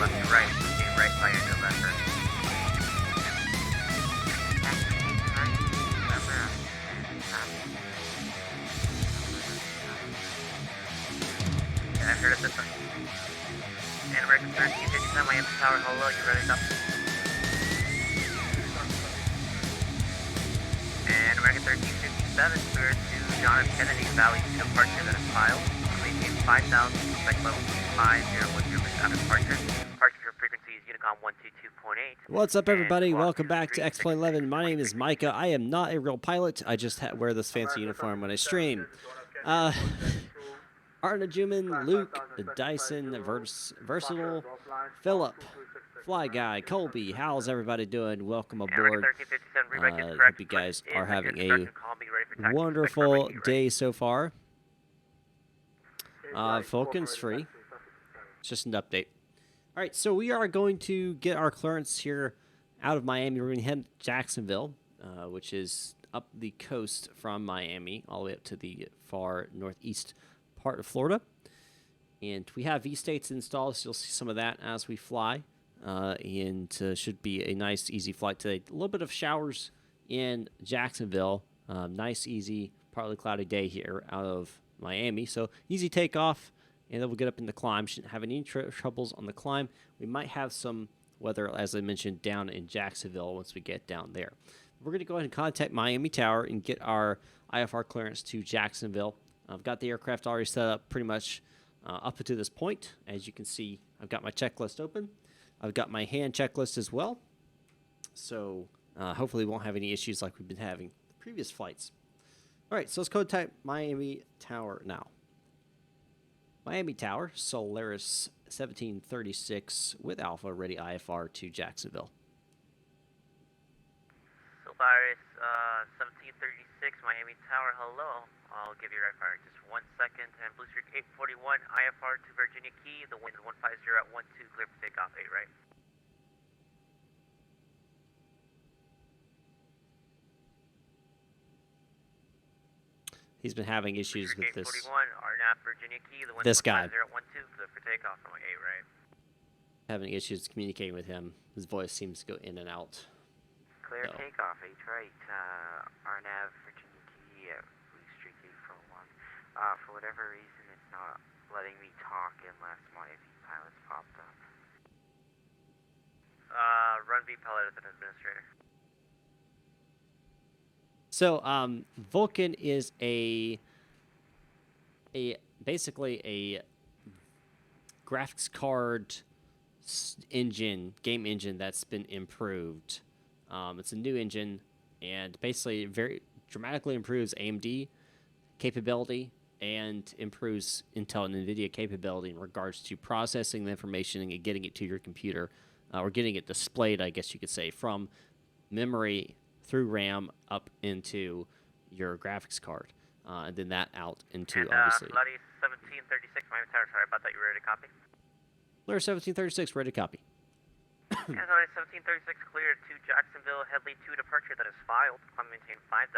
left to right, stay right by your November. Yeah, I heard it this one. And American 1357, Miami Tower, hello, you ready up? And American 1357, clear to John F. Kennedy Valley to departure that is filed. Maintain 5,000, spec level 5010 out of departure. Departure frequency is Unicom 122.8. What's up, everybody? Welcome back to X-Plane 11. My name is Micah. I am not a real pilot. I just wear this fancy uniform when I stream. Arna Juman, Luke, Dyson, Versatile, Philip, Fly Guy, Colby. How's everybody doing? Welcome aboard. Hope you guys are having a wonderful day so far. Vulkan's free. It's just an update. All right, so we are going to get our clearance here out of Miami. We're going to head to Jacksonville, which is up the coast from Miami all the way up to the far northeast part of Florida. And we have V-states installed, so you'll see some of that as we fly. And should be a nice, easy flight today. A little bit of showers in Jacksonville. Nice, easy, partly cloudy day here out of Miami. So easy takeoff, and then we'll get up in the climb. Shouldn't have any troubles on the climb. We might have some weather, as I mentioned, down in Jacksonville once we get down there. We're going to go ahead and contact Miami Tower and get our IFR clearance to Jacksonville. I've got the aircraft already set up pretty much up to this point. As you can see, I've got my checklist open. I've got my hand checklist as well. So hopefully we won't have any issues like we've been having the previous flights. All right, so let's go type Miami Tower now. Miami Tower, Solaris 1736 with Alpha, ready IFR to Jacksonville. Solaris 1736, Miami Tower, hello. I'll give you right fire just 1 second. And Blue Streak 841, IFR to Virginia Key. The wind is 150 at 12, clear for takeoff, 8 right. He's been having issues with this. 841, RNAV, Virginia Key. The wind This is 150 guy. at 12, clear for takeoff, runway 8 right. Having issues communicating with him. His voice seems to go in and out. Clear takeoff, 8 right, RNAV, Virginia Key, Blue Streak 841. For whatever reason, it's not letting me talk unless my V pilot's popped up. Run V pilot as an administrator. So, Vulkan is basically a graphics card game engine that's been improved. It's a new engine, and basically very dramatically improves AMD capability and improves Intel and NVIDIA capability in regards to processing the information and getting it to your computer, or getting it displayed, I guess you could say, from memory through RAM up into your graphics card, and then that out into, obviously. Bloody 1736, Miami Tower, sorry about that, you ready to copy? Flare 1736, ready to copy. Bloody 1736, cleared to Jacksonville, Headley 2 departure that is filed, climb maintain 5000,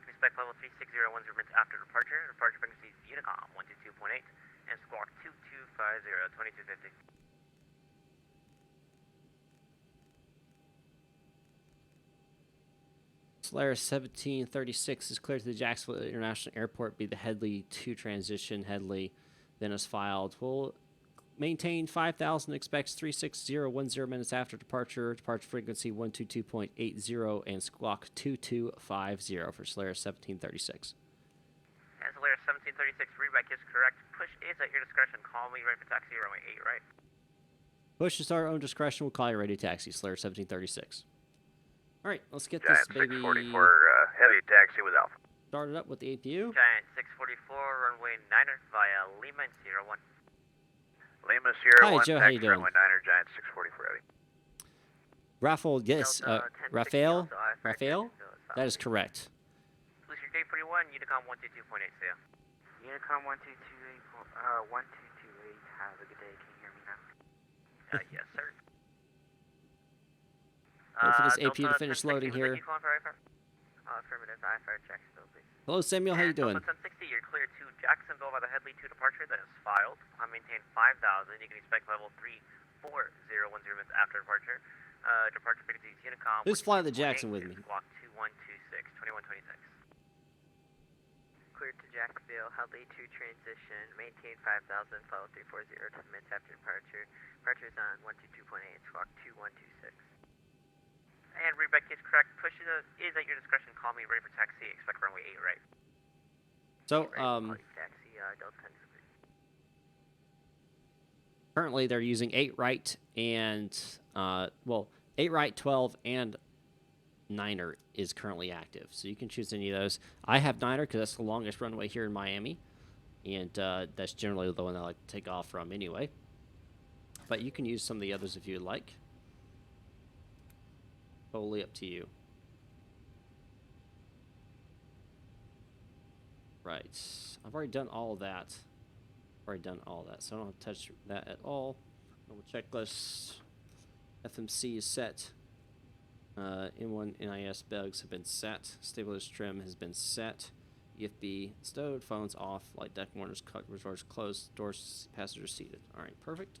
expect level 36010 minutes after departure, departure frequency Unicom 122.8, and squawk 2250, 2250. Solaris 1736 is cleared to the Jacksonville International Airport. Be the Headley 2 transition. Headley then is filed. We'll maintain 5,000. Expects 36010 minutes after departure. Departure frequency 122.80 and squawk 2250 for Solaris 1736. And Solaris 1736, readback is correct. Push is at your discretion. Call me right for taxi, runway 8 right. Push is our own discretion. We'll call you ready taxi. Solaris 1736. All right, let's get Giant this baby 644, heavy taxi with Alpha. started up with the APU. Giant 644, runway 9er via Lima and Sierra 1. Lima Sierra Hi, 1, Joe, how you taxi doing? runway 9er, Giant 644 heavy. Raffle, yes. Delta 1060 Raphael? Delta, IFR Raphael? Jacksonville, That is correct. Blue Streak 841, Unicom 122.8, see ya. Unicom 1228, 1228, have a good day, can you hear me now? Yes, sir. Wait for this APU Delta to finish 1060, loading would here. you call for IFR? Affirmative, IFR Jacksonville, please. Hello, Samuel. How you doing? Delta 1060, you're cleared to Jacksonville by the Headley 2 departure that is filed. Climb maintain 5,000. You can expect level 34010 minutes after departure. Departure frequency is Unicom. Who's flying the Jackson with me? Squawk 2126, 2126. Cleared to Jacksonville, Headley 2 transition, maintain 5,000, follow 340, 10 minutes after departure. Departure is on 122.8, squawk 2126. And readback is correct. Push is at your discretion. Call me ready for taxi. Expect runway 8 right. So, Taxi, Delta 1060. currently they're using 8 right and, 8 right, 12, and 9er is currently active. So you can choose any of those. I have 9er because that's the longest runway here in Miami. And that's generally the one I like to take off from anyway. But you can use some of the others if you would like. Totally up to you. Right. I've already done all of that. So I don't have to touch that at all. Normal checklist. FMC is set. N1 NIS bugs have been set. Stabilizer trim has been set. EFB stowed. Phones off. Light deck warners. Resorts closed. Doors. Passengers seated. All right, perfect.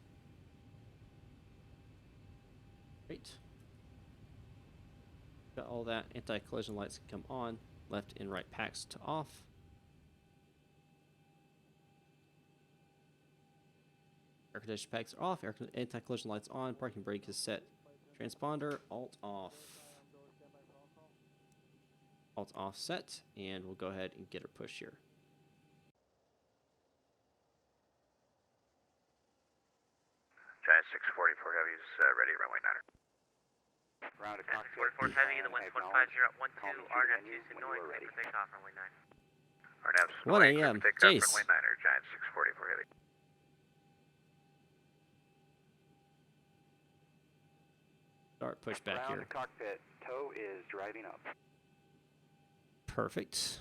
Great. Got all that. Anti-collision lights can come on. Left and right packs to off. Air conditioning packs are off. Anti-collision lights on. Parking brake is set. Transponder alt off. Alt off set, and we'll go ahead and get her push here. Giant 644 Heavy is ready, runway 9er. Ground Giant 644 Heavy, the 150 RNAV 2 Illinois, clear for takeoff, runway 9. RNAV 1 a.m. takeoff, Jace. runway 9er, Giant 644 Heavy. Start pushback here. Ground cockpit, tow is driving up. Perfect.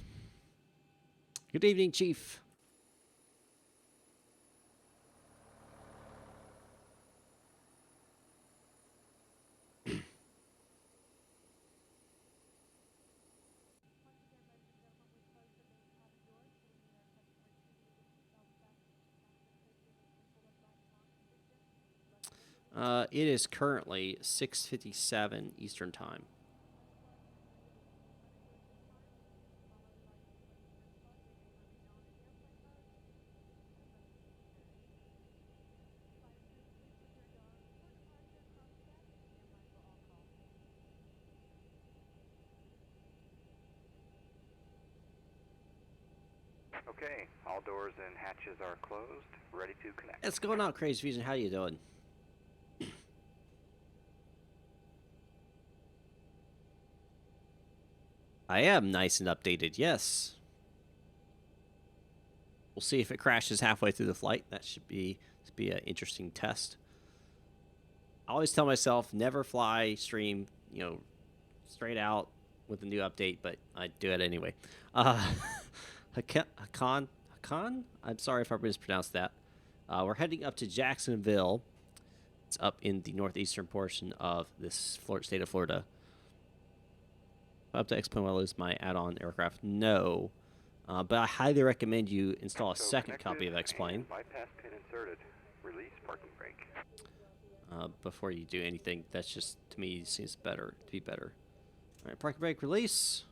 Good evening, Chief. It is currently 6:57 Eastern Time. Okay, all doors and hatches are closed, ready to connect. What's going on, Crazy Fusion? How you doing? I am nice and updated, yes. We'll see if it crashes halfway through the flight. That should be an interesting test. I always tell myself never fly stream, straight out with a new update, but I do it anyway. Hakan, I'm sorry if I mispronounced that. We're heading up to Jacksonville. It's up in the northeastern portion of this state of Florida. Up to X-Plane will I lose my add-on aircraft? No. But I highly recommend you install a second copy of X-Plane. Bypass pin inserted. Release parking brake. Before you do anything. That's just, to me, seems to be better. All right, parking brake release.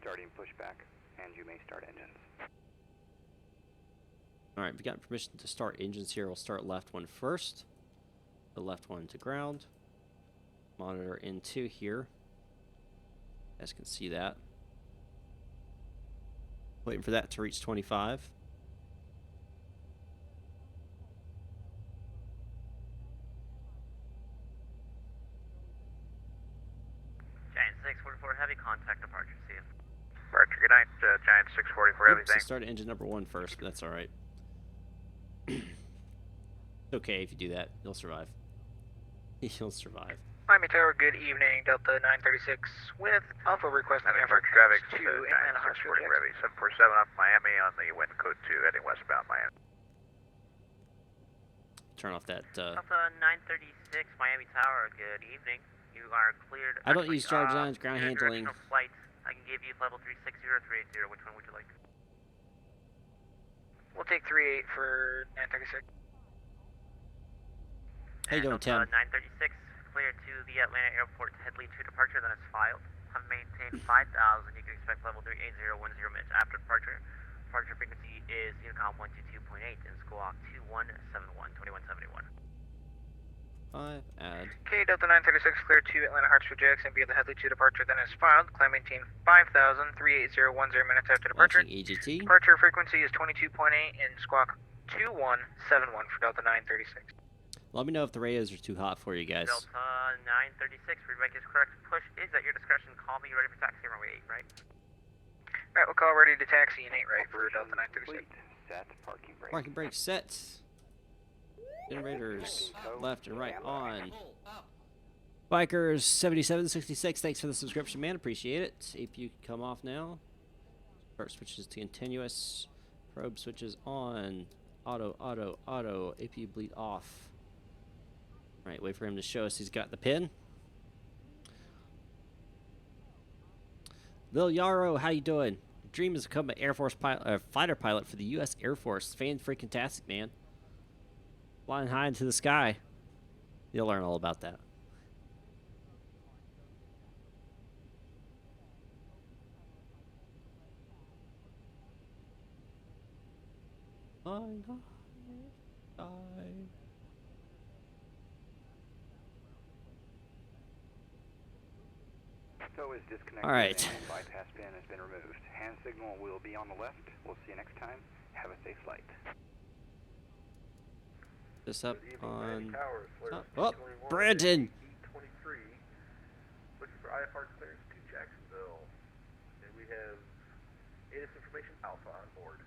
Starting pushback, and you may start engines. All right, we got permission to start engines here. We'll start left one first. The left one to ground. Monitor N2 here. You guys can see that. Waiting for that to reach 25. Giant 644 Heavy, contact departure, see you. Departure, good night, Giant 644 Heavy, Oops, I thanks. started engine number 1 first, but that's all right. It's okay if you do that. You'll survive. You'll survive. Miami Tower, good evening, Delta 936 with Alpha requesting effort Traffic, to Giant Atlanta Hartsfield 644 Heavy, 747 up Miami on the wind code 2, heading westbound Miami. Turn off that. Alpha 936, Miami Tower, good evening. You are cleared. I don't use jar designs, ground handling. Flights. I can give you level 360 or 380. Which one would you like? We'll take 38 for 936. How you doing, Tim? 936, clear to the Atlanta airport to head lead to departure, then it's filed. Have maintained 5,000. You can expect level 380 minutes after departure. Departure frequency is Unicom 122.8 and squawk 2171, 2171. 5, add. Okay, Delta 936 clear to Atlanta Hartsfield Jackson via the head lead to departure, then it's filed. Climb maintain 5,000, 380 minutes after departure. Launching EGT. Departure frequency is 22.8 and squawk 2171 for Delta 936. Let me know if the radios are too hot for you guys. Delta 936, readback is correct. Push is at your discretion. Call me ready for taxi runway 8, right? Alright, we'll call ready to taxi in 8 right for Delta 936. Set parking brake. Parking brake set. Generators left and right on. Bikers 7766, thanks for the subscription, man. Appreciate it. APU can come off now. Start switches to continuous. Probe switches on. Auto. APU bleed off. Right, wait for him to show us he's got the pin. Lil Yarrow, how you doing? Dream is to become an Air Force pilot, fighter pilot for the U.S. Air Force. Fan-freaking-tastic, man. Flying high into the sky. You'll learn all about that. Is disconnected. All right. And bypass pin has been removed. Hand signal will be on the left. We'll see you next time. Have a safe flight. This up on. Towers, Oh, Brandon. E23, looking for IFR clearance to Jacksonville. And we have ATIS information Alpha on board.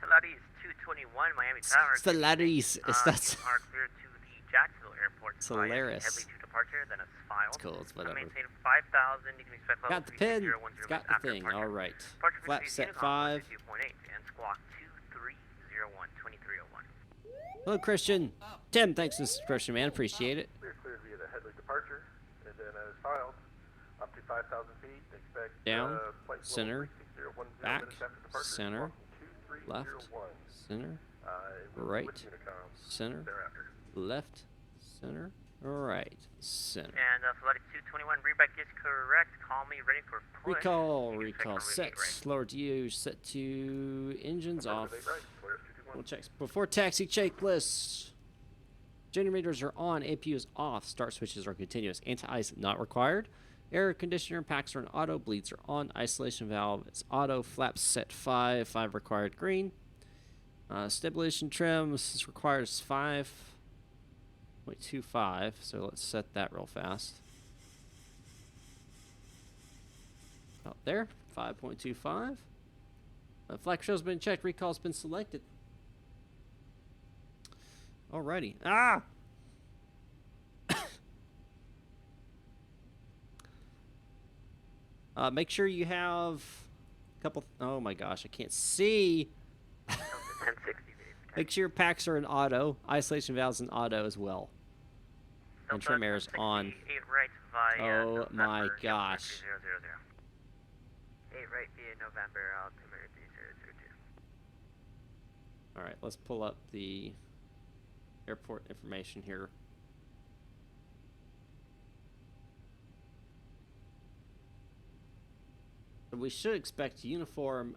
Solaris 221, Miami Towers. Solaris. Is that You are clear to the Jacksonville Airport. Solaris? Headly to departure, then a file. It's cool. It's whatever. Maintain 5,000. You can expect level Got the pin. 3010 It's got the after thing. departure. All right. Departure Flap frequency set Unicom 5. 2.8 and squawk 2301 2301. Hello, Christian. Tim, thanks, Mr. Christian, man. Appreciate it. We're cleared via the Headley departure, and then as filed, up to 5,000 feet. Expect Down, flight level center, 3010 back, minutes after departure, center, squawking left, 2301. center, We'll right, with Unicom center, thereafter. left, center, right, center. And Solaris 221, readback is correct. Call me ready for push. Recall, You can expect recall, runway set. 8 right. Lower to you, set to engines off. Right, Solaris 221. We'll check before taxi checklist. Generators are on, APU is off, start switches are continuous, anti-ice not required, air conditioner packs are in auto, bleeds are on, isolation valve is auto, flaps set 5 required green, stabilization trims is required is 5.25, so let's set that real fast. Out there, 5.25. Flag show's been checked, recall's been selected. Alrighty. Ah! Make sure you have a couple. Oh my gosh, I can't see. 1060, Make sure your packs are in auto. Isolation valves in auto as well. And trim air is on. 8 right via Oh my November, gosh. 3000. 8 right via November, altimeter 3002. Alright, let's pull up the airport information here. So we should expect uniform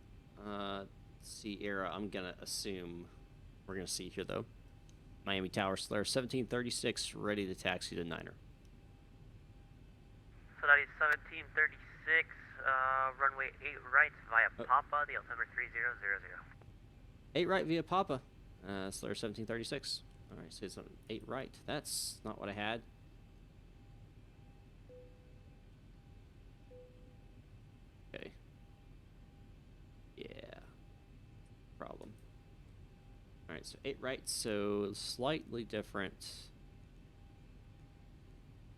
Sierra. I'm gonna assume we're gonna see here though. Miami Tower Solaris 1736 ready to taxi to Niner. Solaris 1736, runway 8 right via Papa, the altimeter 3000. 8 right via Papa. Solaris 1736. Alright, so it's 8 right. That's not what I had. Okay. Yeah. Problem. Alright, so 8 right, so slightly different.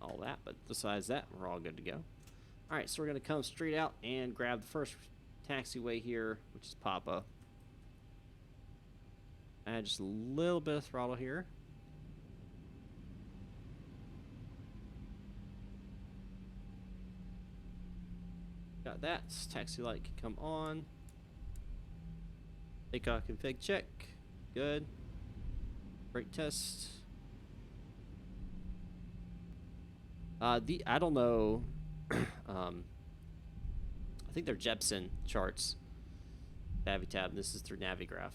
All that, but besides that, we're all good to go. Alright, so we're going to come straight out and grab the first taxiway here, which is Papa. Add just a little bit of throttle here. Got that. Taxi light can come on. Takeoff config check. Good. Brake test. I don't know. I think they're Jepson charts. Navitab. This is through Navigraph.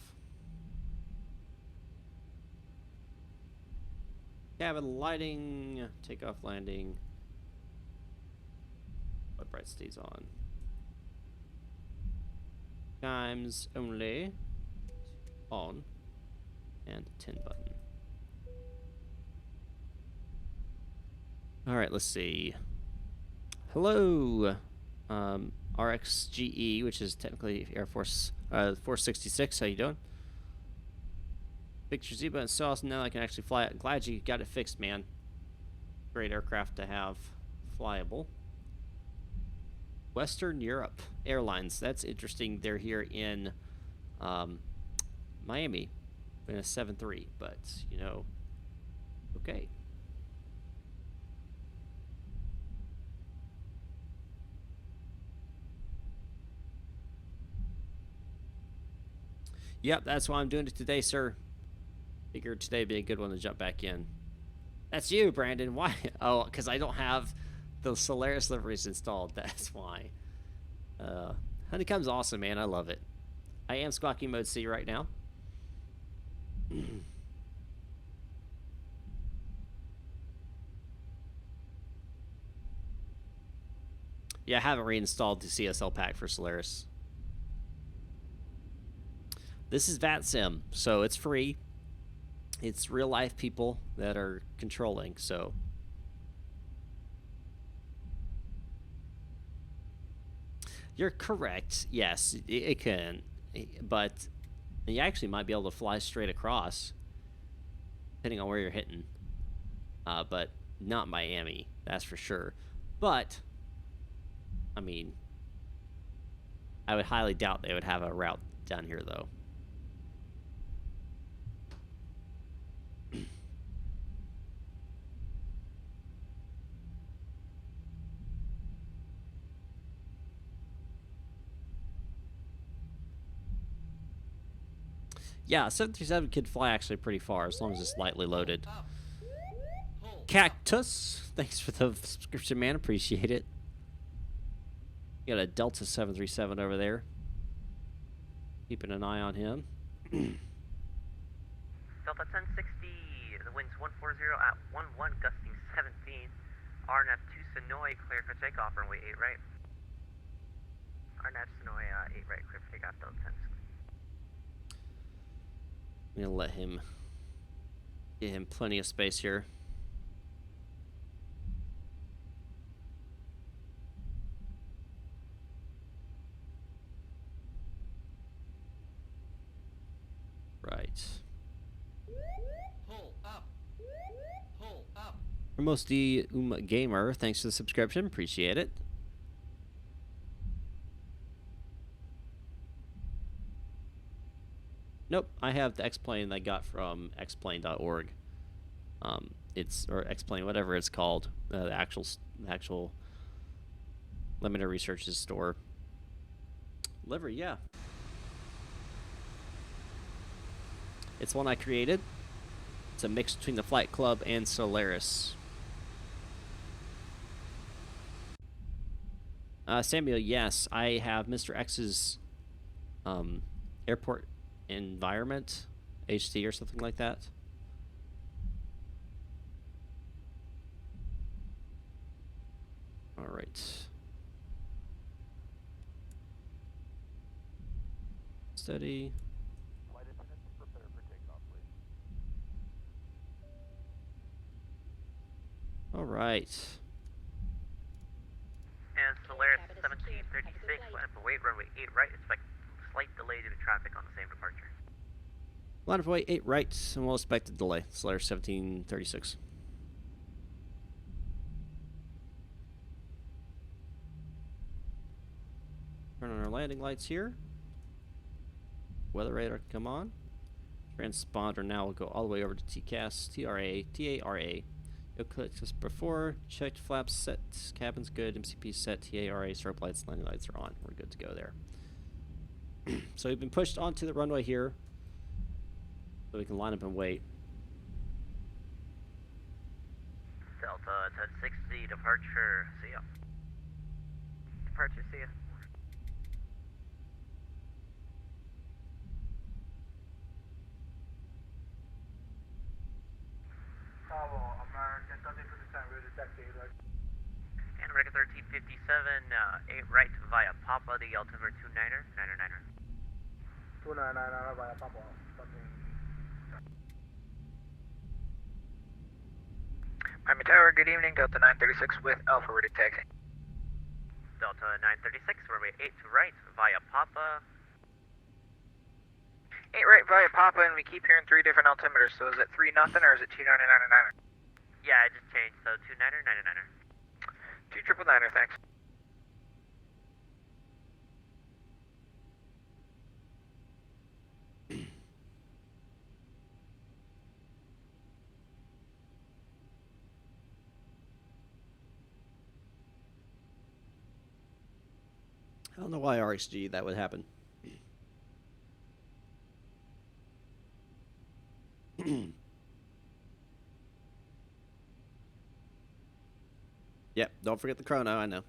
Cabin lighting, takeoff, landing. What bright stays on? Times only. On. And 10 button. Alright, let's see. Hello, RXGE, which is technically Air Force 466. How you doing? Picture Zibo and sauce. Now I can actually fly it. Glad you got it fixed, man. Great aircraft to have flyable. Western Europe Airlines. That's interesting. They're here in Miami in a 7-3, but you know, okay. Yep, that's why I'm doing it today, sir. Figured today would be a good one to jump back in. That's you, Brandon. Why? Oh, because I don't have the Solaris liveries installed. That's why. Honeycomb's awesome, man. I love it. I am squawking mode C right now. Yeah, I haven't reinstalled the CSL pack for Solaris. This is VATSIM, so it's free. It's real life people that are controlling, so. You're correct. Yes, it can. But you actually might be able to fly straight across, depending on where you're hitting. But not Miami, that's for sure. But, I mean, I would highly doubt they would have a route down here, though. Yeah, 737 could fly actually pretty far as long as it's lightly loaded. Cactus, thanks for the subscription, man. Appreciate it. You got a Delta 737 over there. Keeping an eye on him. Delta 1060, the wind's 140 at 11, gusting 17. RNAV 2 Sonoy, clear for takeoff, runway 8 right. RNAV Sonoy 8 right, clear for takeoff, Delta 1060. I'm gonna let him get him plenty of space here. Right. Pull up. Pull up. Mostly Gamer, thanks for the subscription. Appreciate it. Nope, I have the X-Plane I got from xplane.org. Or X-Plane, whatever it's called, the actual limited researches store. Livery, yeah. It's one I created. It's a mix between the Flight Club and Solaris. Samuel, yes, I have Mr. X's airport environment, HT or something like that. All right. Steady. Flight attendants, prepare for takeoff, please. All right. And Solaris 1736, line up await, runway 8 right, expect slight delay due to traffic on the same departure. Line of way 8 right, and we'll expect a delay. Solaris 1736. Turn on our landing lights here. Weather radar can come on. Transponder now will go all the way over to TCAS, TARA. You'll click just before. Checked flaps set. Cabin's good. MCP set. TARA. Strobe lights. Landing lights are on. We're good to go there. So we've been pushed onto the runway here. So we can line up and wait. Delta 1060, departure, see ya. Departure, see ya. Bravo, American 1357, ready to taxi, right? And American 1357, 8 right via Papa, the altimeter 29er, 9er. 2999 via Papa, Miami Tower, good evening. Delta 936 with Alpha ready taxi. Delta 936, runway 8 to right via Papa. 8 right via Papa, and we keep hearing 3 different altimeters. So is it 3 nothing or is it 2 9er? Yeah, I just changed, so 29er, 9er. 2 999er, thanks. I don't know why RxG that would happen. Yep, don't forget the chrono, I know.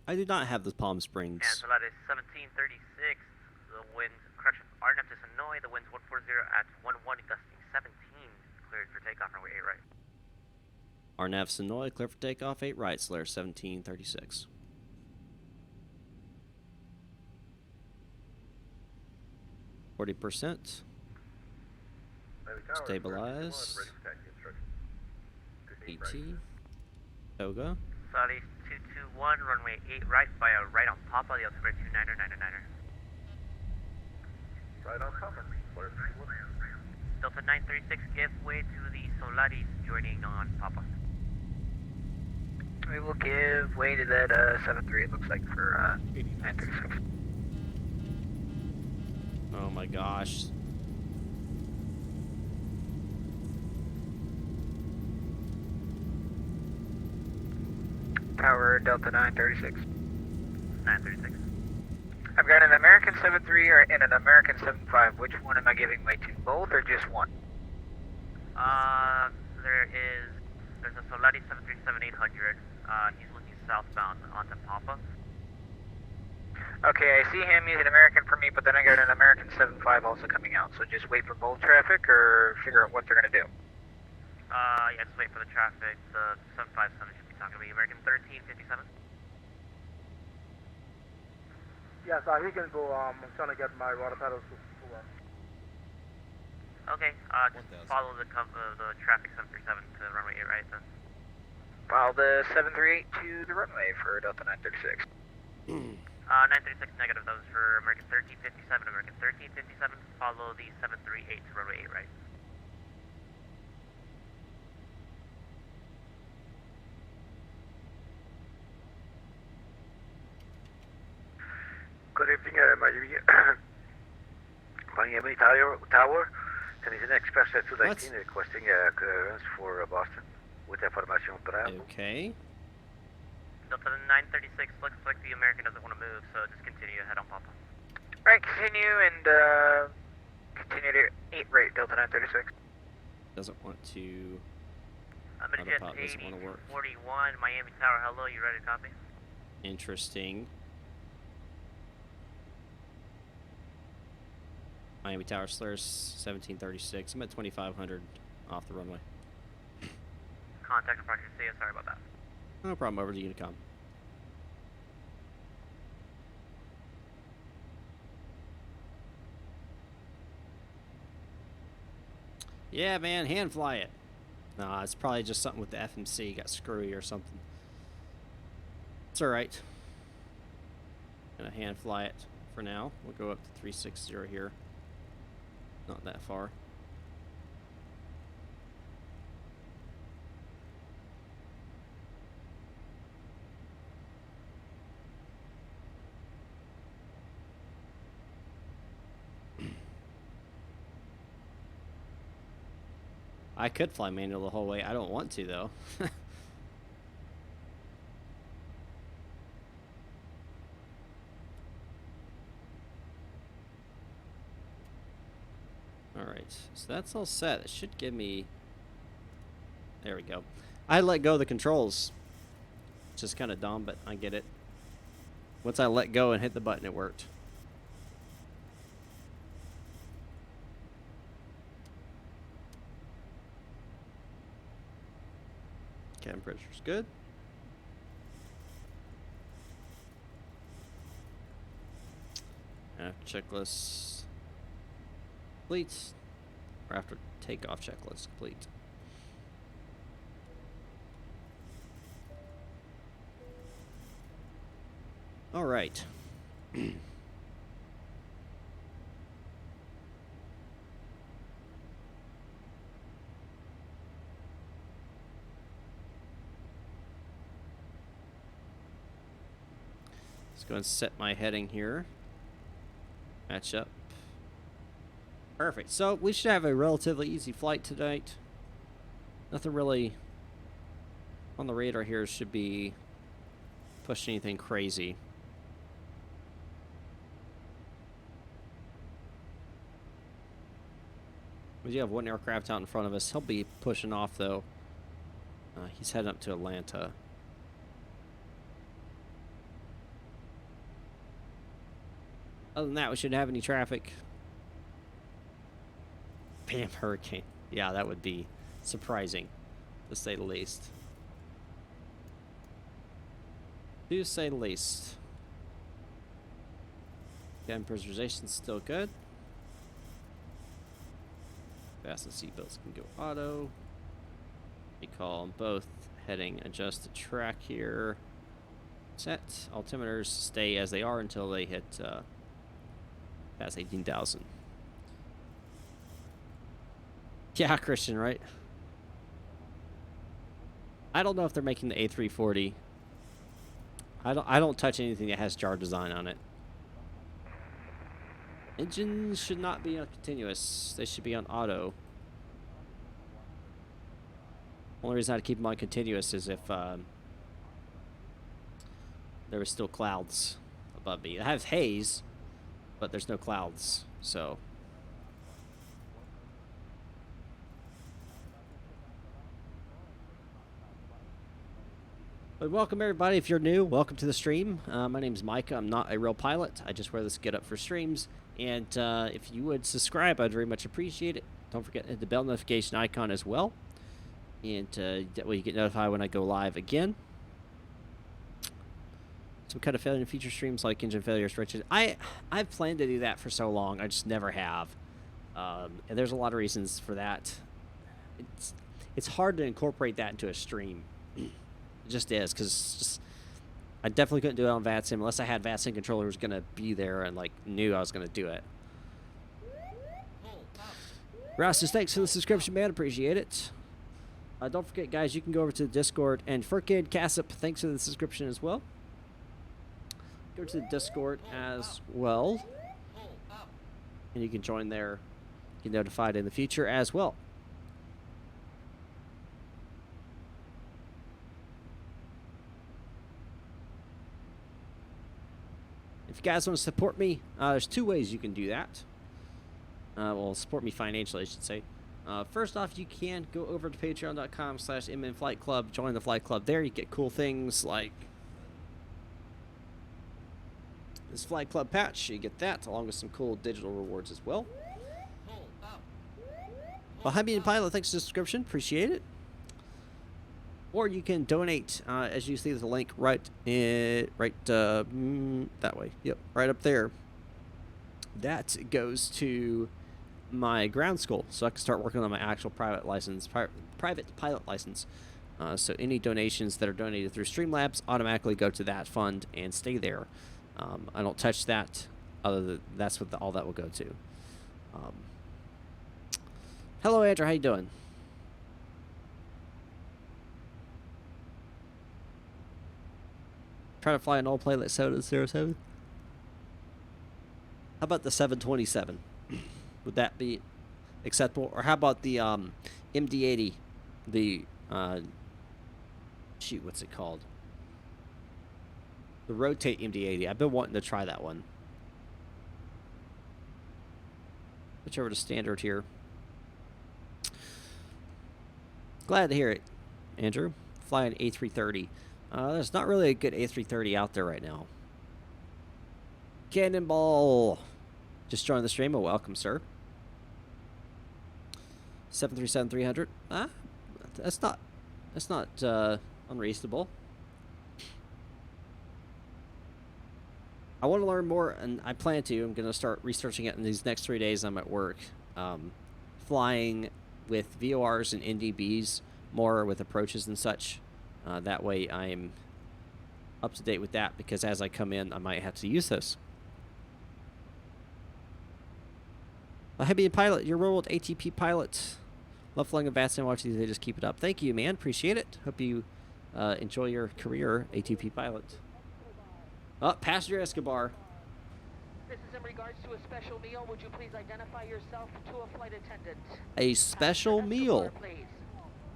I do not have the Palm Springs. And so that is 1736. The winds, correction, RNF to Sonoy. The winds 140 at 11, gusting 17. Cleared for takeoff, runway 8 right. Arnav Sonoy, clear for takeoff, 8 right, Solaris 1736. %. Stabilize. ET. Toga. Saudi 221, runway 8 right, via right on Papa, the altimeter 29er. Right on Papa. Delta 936, give way to the Solaris joining on Papa. We will give way to that 7-3, it looks like, for 936. Oh my gosh. Tower Delta 936. 936. I've got an American 7-3 and an American 7-5. Which one am I giving way to? Both or just one? There's a Solaris 737-800. He's looking southbound onto Papa. Okay, I see him. He's an American for me, but then I got an American 7-5 also coming out. So just wait for both traffic or figure out what they're going to do. Yeah, just wait for the traffic. The 757 should be talking to me. American 1357. Yes, he can go. I'm trying to get my rudder pedals to work. Okay, just follow the traffic 737 to runway 8 right then. Follow the 738 to the runway for Delta 936. 936 negative, those for American 1357. American 1357, follow the 738 to runway 8 right. Good evening, Miami Tower. Canadian Express 219 requesting clearance for Boston with information para. Okay. Delta 936, looks like the American doesn't want to move, so just continue ahead on Papa. Alright, continue and continue to 8 right, Delta 936. Doesn't want to. Jet Autopilot doesn't want to work. 41, Miami Tower, hello, you ready to copy? Interesting. Miami Tower, Solaris 1736. I'm at 2500 off the runway. Contact departure, see you, sorry about that. No problem, over to Unicom. Yeah, man, hand fly it. Nah, it's probably just something with the FMC, got screwy or something. It's alright. Gonna hand fly it for now. We'll go up to 360 here. Not that far. I could fly manual the whole way. I don't want to, though. Alright, so that's all set. It should give me... There we go. I let go of the controls. Which is kind of dumb, but I get it. Once I let go and hit the button, it worked. Cabin pressure's good. After checklist complete, or after takeoff checklist complete. All right. Let's go and set my heading here. Match up. Perfect. So we should have a relatively easy flight tonight. Nothing really on the radar here should be pushing anything crazy. We do have one aircraft out in front of us. He'll be pushing off, though. He's heading up to Atlanta. Other than that, we shouldn't have any traffic. Bam, hurricane. Yeah, that would be surprising, to say the least. To say the least. Again, pressurization still good. Fasten seatbelts can go auto. We call them both heading adjust the track here. Set. Altimeters stay as they are until they hit past 18,000. Yeah, Christian, right? I don't know if they're making the A340. I don't touch anything that has jar design on it. Engines should not be on continuous. They should be on auto. Only reason I'd keep them on continuous is if there was still clouds above me. I have haze, but there's no clouds, so. But welcome everybody. If you're new, welcome to the stream. My name's Micah. I'm not a real pilot. I just wear this get up for streams. And if you would subscribe, I'd very much appreciate it. Don't forget to hit the bell notification icon as well. And that way you get notified when I go live again. Some kind of failure in future streams like engine failure stretches. I've planned to do that for so long. I just never have. And there's a lot of reasons for that. It's hard to incorporate that into a stream. It just is, because I definitely couldn't do it on VATSIM unless I had VATSIM controller who was going to be there and like knew I was going to do it. Ross says, thanks for the subscription, man. Appreciate it. Don't forget, guys, you can go over to the Discord. And Furkid Cassip, thanks for the subscription as well. Go to the Discord as well. And you can join there. Get notified in the future as well. If you guys want to support me, there's two ways you can do that. Well, support me financially, I should say. First off, you can go over to patreon.com/MNFlightClub. Join the flight club there. You get cool things like this flight club patch. You get that, along with some cool digital rewards as well. Behind me in pilot, thanks for the subscription. Appreciate it. Or you can donate, as you see the link right that way. Yep, right up there. That goes to my ground school, so I can start working on my actual private license, private pilot license. So any donations that are donated through Streamlabs automatically go to that fund and stay there. I don't touch that. That's what all that will go to. Hello, Andrew. How you doing? Trying to fly an old plane like 707. How about the 727? Would that be acceptable? Or how about the MD-80? The shoot, what's it called? The Rotate MD-80. I've been wanting to try that one. Switch over to standard here. Glad to hear it, Andrew. Flying A330. There's not really a good A330 out there right now. Cannonball. Just joined the stream. Welcome, sir. 737-300. That's not unreasonable. I want to learn more, and I plan to. I'm going to start researching it in these next 3 days. I'm at work. Flying with VORs and NDBs, more with approaches and such. That way I'm up to date with that, because as I come in, I might have to use this. Heavy pilot, your role with ATP pilot. Love flying a VATSIM. Watch these. They just keep it up. Thank you, man. Appreciate it. Hope you enjoy your career, ATP pilot. Oh, passenger Escobar. This is in regards to a special meal. Would you please identify yourself to a flight attendant? A special Passenger meal. Escobar, please.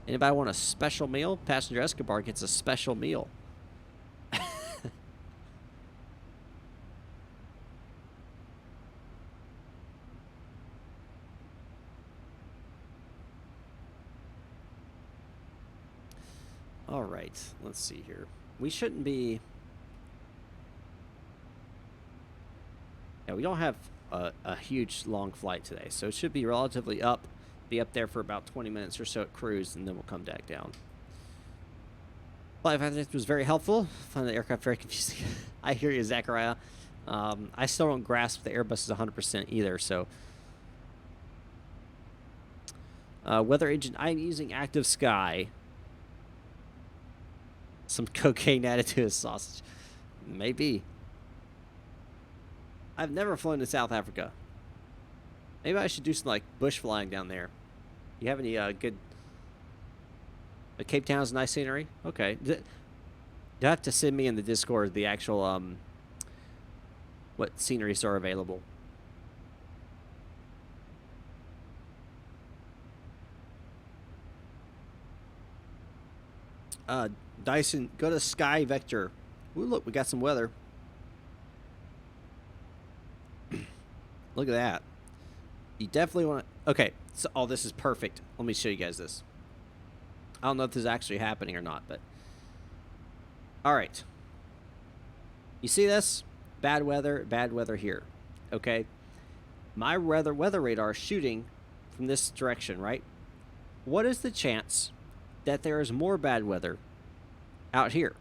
Anybody want a special meal? Passenger Escobar gets a special meal. All right, let's see here. We shouldn't be... Yeah, we don't have a huge long flight today, so it should be relatively up. Be up there for about 20 minutes or so at cruise, and then we'll come back down. Flight 5 was very helpful. Find the aircraft very confusing. I hear you, Zachariah. I still don't grasp the Airbus is 100% either, so... weather agent, I'm using Active Sky. Some cocaine added to his sausage. Maybe. I've never flown to South Africa. Maybe I should do some like bush flying down there. You have any good... Cape Town's nice scenery? Okay. You have to send me in the Discord the actual what sceneries are available. Dyson, go to Sky Vector. Ooh, look, we got some weather. Look at that. You definitely want to... Okay, so, oh, this is perfect. Let me show you guys this. I don't know if this is actually happening or not, but... All right. You see this? Bad weather here. Okay? My weather radar is shooting from this direction, right? What is the chance that there is more bad weather out here?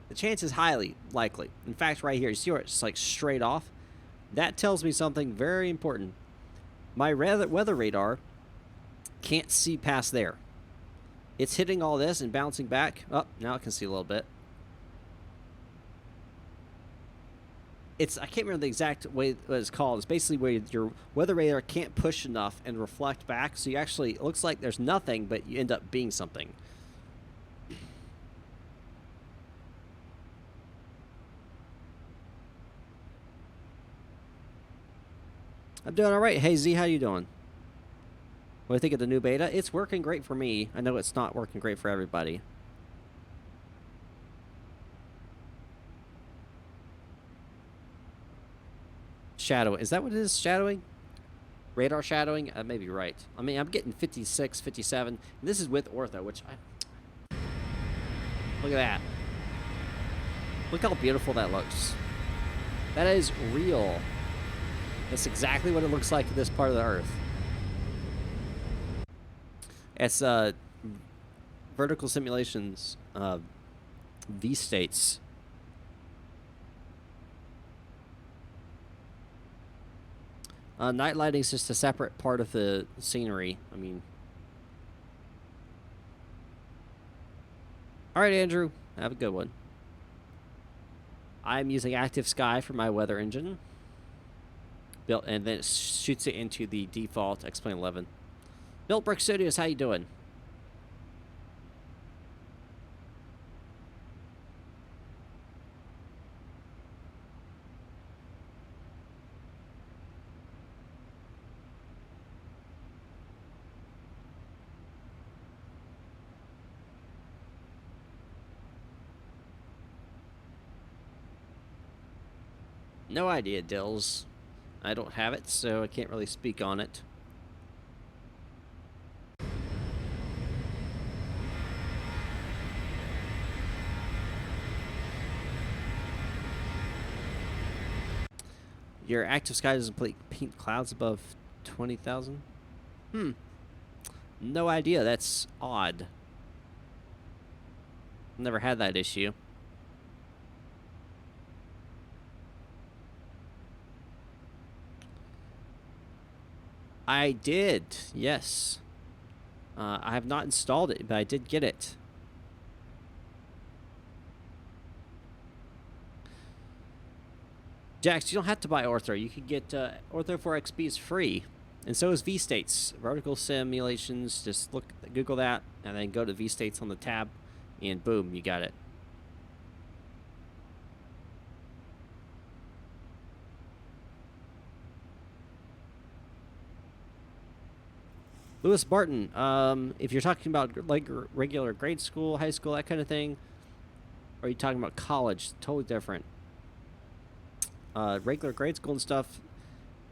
The chance is highly likely. In fact, right here, you see where it's like straight off? That tells me something very important. My weather radar can't see past there. It's hitting all this and bouncing back. Oh, now I can see a little bit. I can't remember the exact way what it's called. It's basically where your weather radar can't push enough and reflect back. So you actually, it looks like there's nothing, but you end up being something. I'm doing all right. Hey, Z, how you doing? What do you think of the new beta? It's working great for me. I know it's not working great for everybody. Shadow. Is that what it is? Shadowing? Radar shadowing? I may be right. I mean, I'm getting 56, 57. And this is with ortho, which I... Look at that. Look how beautiful that looks. That is real. That's exactly what it looks like in this part of the Earth. It's vertical simulations, V-states. Night lighting is just a separate part of the scenery. I mean... Alright, Andrew. Have a good one. I'm using Active Sky for my weather engine. Built, and then it shoots it into the default X-Plane 11. Built Brick Studios, how you doing? No idea, Dills. I don't have it, so I can't really speak on it. Your Active Sky doesn't paint clouds above 20,000? No idea. That's odd. Never had that issue. I did, yes. I have not installed it, but I did get it. Jax, you don't have to buy Ortho. You can get Ortho 4XP is free, and so is V-States. Vertical simulations, just Google that, and then go to V-States on the tab, And boom, you got it. Lewis Barton, if you're talking about like regular grade school, high school, that kind of thing, or are you talking about college? Totally different. Regular grade school and stuff,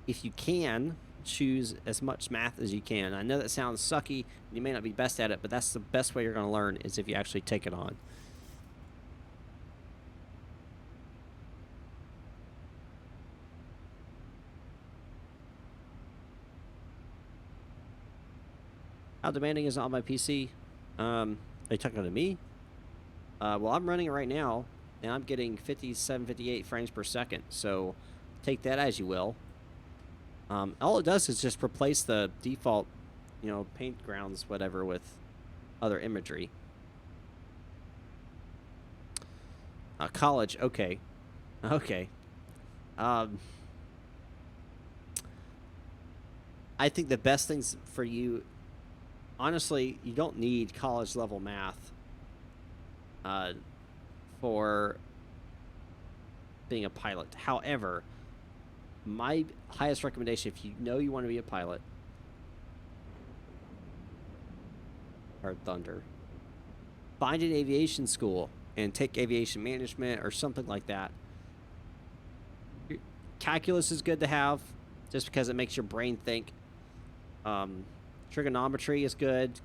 if you can, choose as much math as you can. I know that sounds sucky. You may not be best at it, but that's the best way you're going to learn is if you actually take it on. How demanding is it on my PC? Are you talking to me? Well, I'm running it right now, and I'm getting 57, 58 frames per second. So take that as you will. All it does is just replace the default, you know, paint grounds, whatever, with other imagery. College, okay. Okay. I think the best things for you, honestly, you don't need college level math for being a pilot. However, my highest recommendation, if you know you want to be a pilot, or Thunder, find an aviation school and take aviation management or something like that. Calculus is good to have just because it makes your brain think. Trigonometry is good.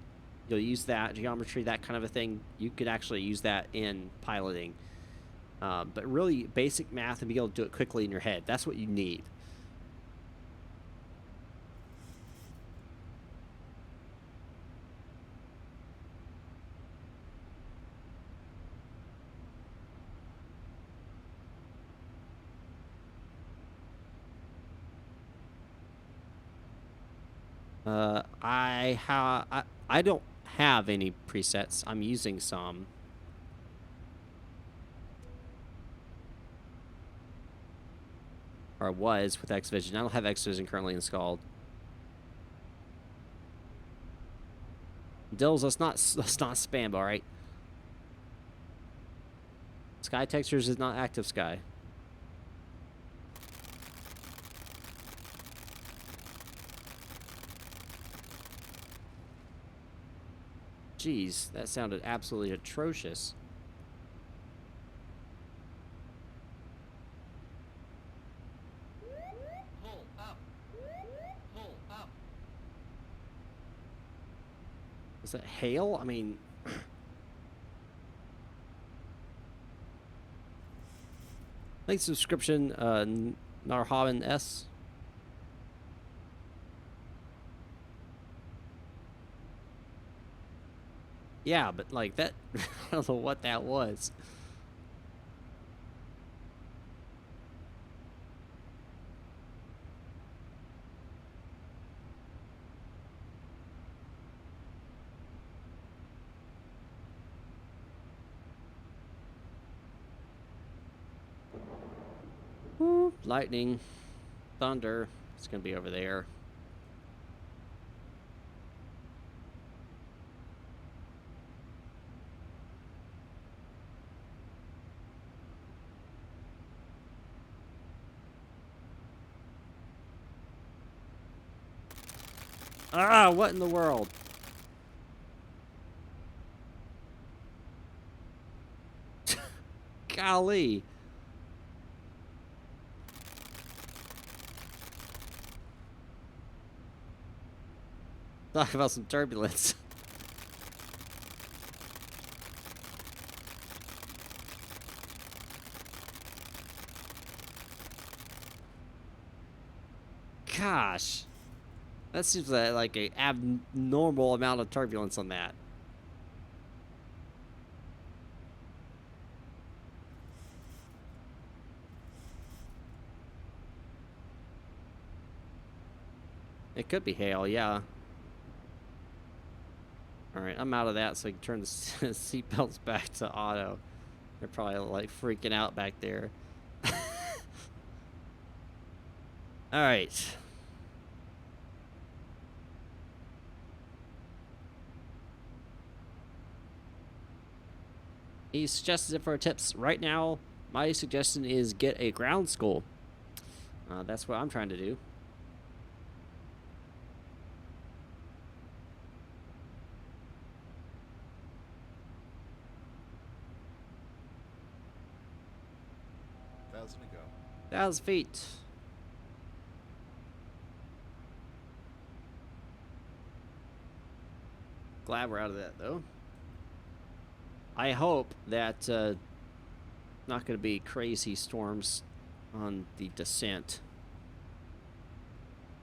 You'll use that. Geometry, that kind of a thing. You could actually use that in piloting. But really, basic math and be able to do it quickly in your head. That's what you need. I don't have any presets. I'm using some. Or was with Xvision. I don't have Xvision currently installed. Dills, let's not spam, all right? Sky Textures is not active sky. Jeez, that sounded absolutely atrocious. Pull up. Pull up. Is that hail? I mean... Thanks for subscription, Narhaven S. Yeah, but like that, I don't know what that was. Woo, lightning, thunder, it's gonna be over there. Ah, what in the world? Golly. Talk about some turbulence. Gosh. That seems like an abnormal amount of turbulence on that. It could be hail, yeah. Alright, I'm out of that so I can turn the seatbelts back to auto. They're probably like freaking out back there. Alright. He suggested it for tips. Right now, my suggestion is get a ground school. That's what I'm trying to do. Thousand to go. 1,000 feet. Glad we're out of that, though. I hope that not going to be crazy storms on the descent.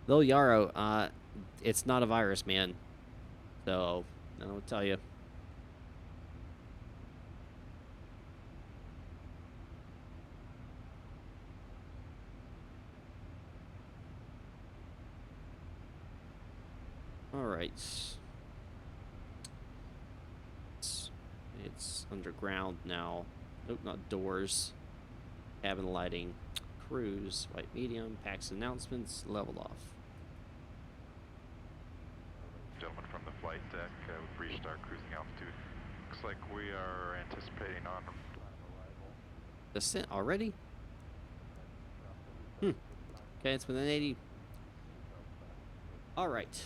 Lil Yarrow, it's not a virus, man. So, I'll tell you. All right. It's underground now. Nope, not doors. Cabin lighting. Cruise. White medium. Packs announcements. Leveled off. Gentlemen from the flight deck, we've reached our cruising altitude. Looks like we are anticipating on arrival. Descent already? Okay, it's within 80. All right.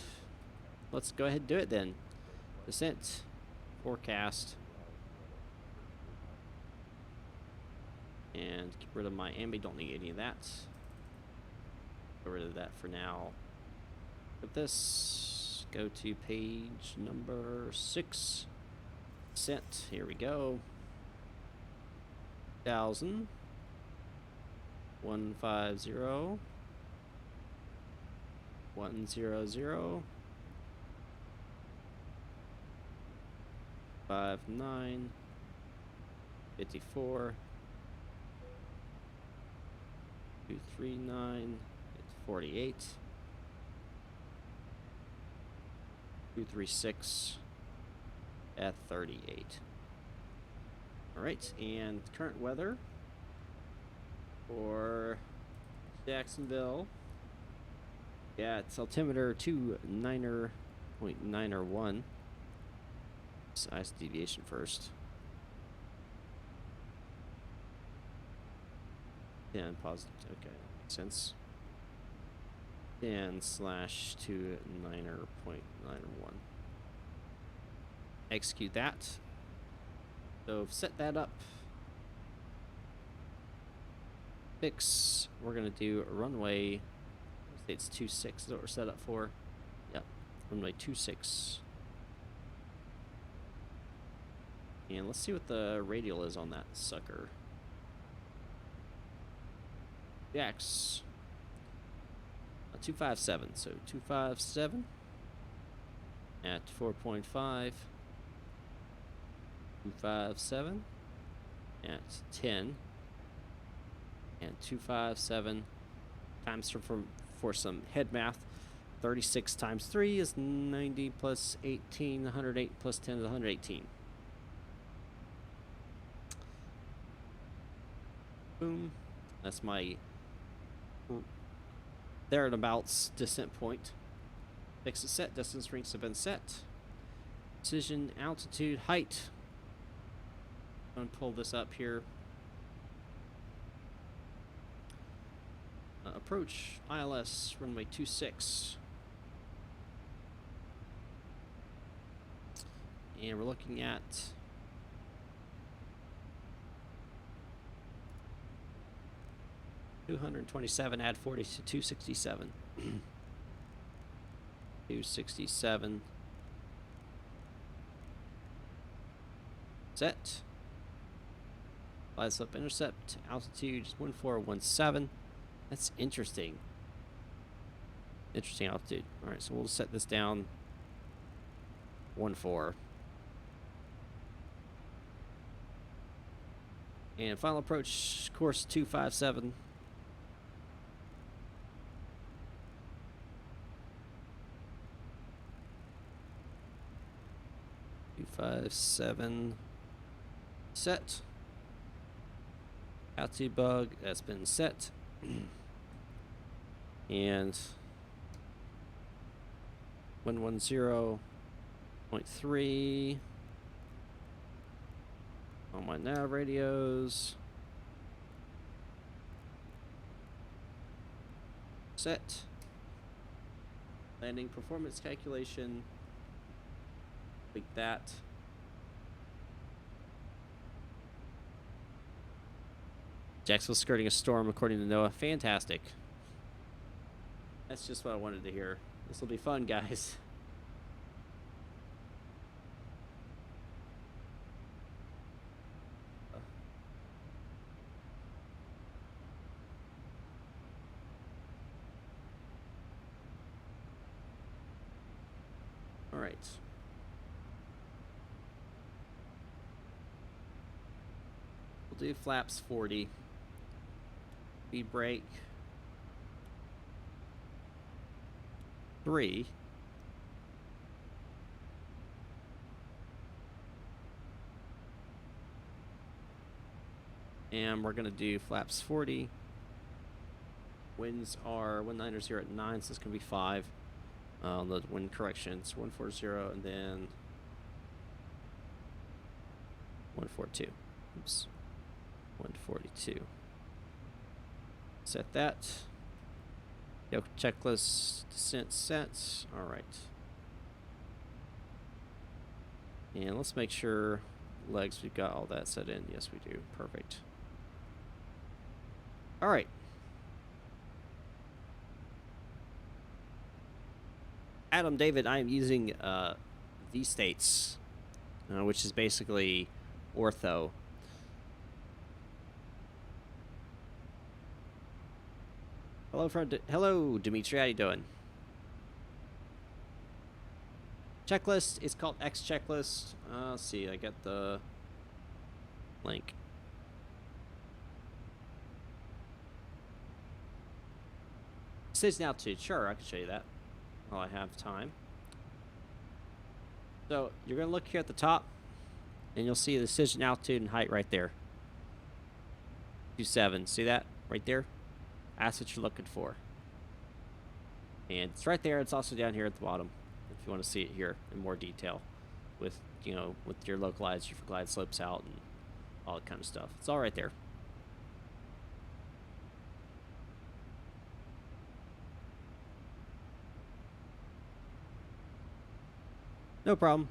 Let's go ahead and do it then. Descent. Forecast. And get rid of my ambi. Don't need any of that. Get rid of that for now. Put this. Go to page number 6. Descent. Here we go. 1,000. 150. 100. 59. 54. 239. It's 48. 236 at 38. Alright, and current weather for Jacksonville. Yeah, it's altimeter 29.901. Size deviation first. 10 positive. Okay, makes sense. 10/29.91. Execute that. So set that up. Fix. We're gonna do a runway. It's 26 is what we're set up for. Yep, runway 26. And let's see what the radial is on that sucker. MIA-JAX. 257. So 257 at 4.5. 257 at 10. And 257 times for some head math. 36 times 3 is 90 plus 18. 108 plus 10 is 118. Boom. That's my thereabouts descent point. Fix is set. Distance rings have been set. Precision, altitude, height. I'm going to pull this up here. Approach ILS runway 26. And we're looking at 227, add 40 to 267. 267. Set. Flies up intercept. Altitude 1417. That's interesting. Interesting altitude. Alright, so we'll set this down 14. And final approach, course 257. 257. Set. Altitude bug, that's been set. And 110.3. On my nav radios. Set. Landing performance calculation. Like that. Jacksonville skirting a storm according to NOAA. Fantastic. That's just what I wanted to hear. This will be fun, guys. All right. We'll do flaps 40. Speed brake 3. And we're going to do flaps 40. Winds are, wind liners here at 9, so it's going to be 5. The wind corrections, 140, and then 142. Oops. 142. Set that. Yo, checklist, descent sets. All right. And let's make sure legs, we've got all that set in. Yes, we do. Perfect. All right. Adam, David, I am using V-States, which is basically ortho. Hello, friend. Hello, Dimitri. How you doing? Checklist. It's called X checklist. Let's see. I got the link. Decision altitude. Sure, I can show you that while I have time. So you're going to look here at the top, and you'll see the decision altitude and height right there. 27. See that right there? That's what you're looking for. And it's right there. It's also down here at the bottom if you want to see it here in more detail with, you know, with your localized, your glide slopes out and all that kind of stuff. It's all right there. No problem.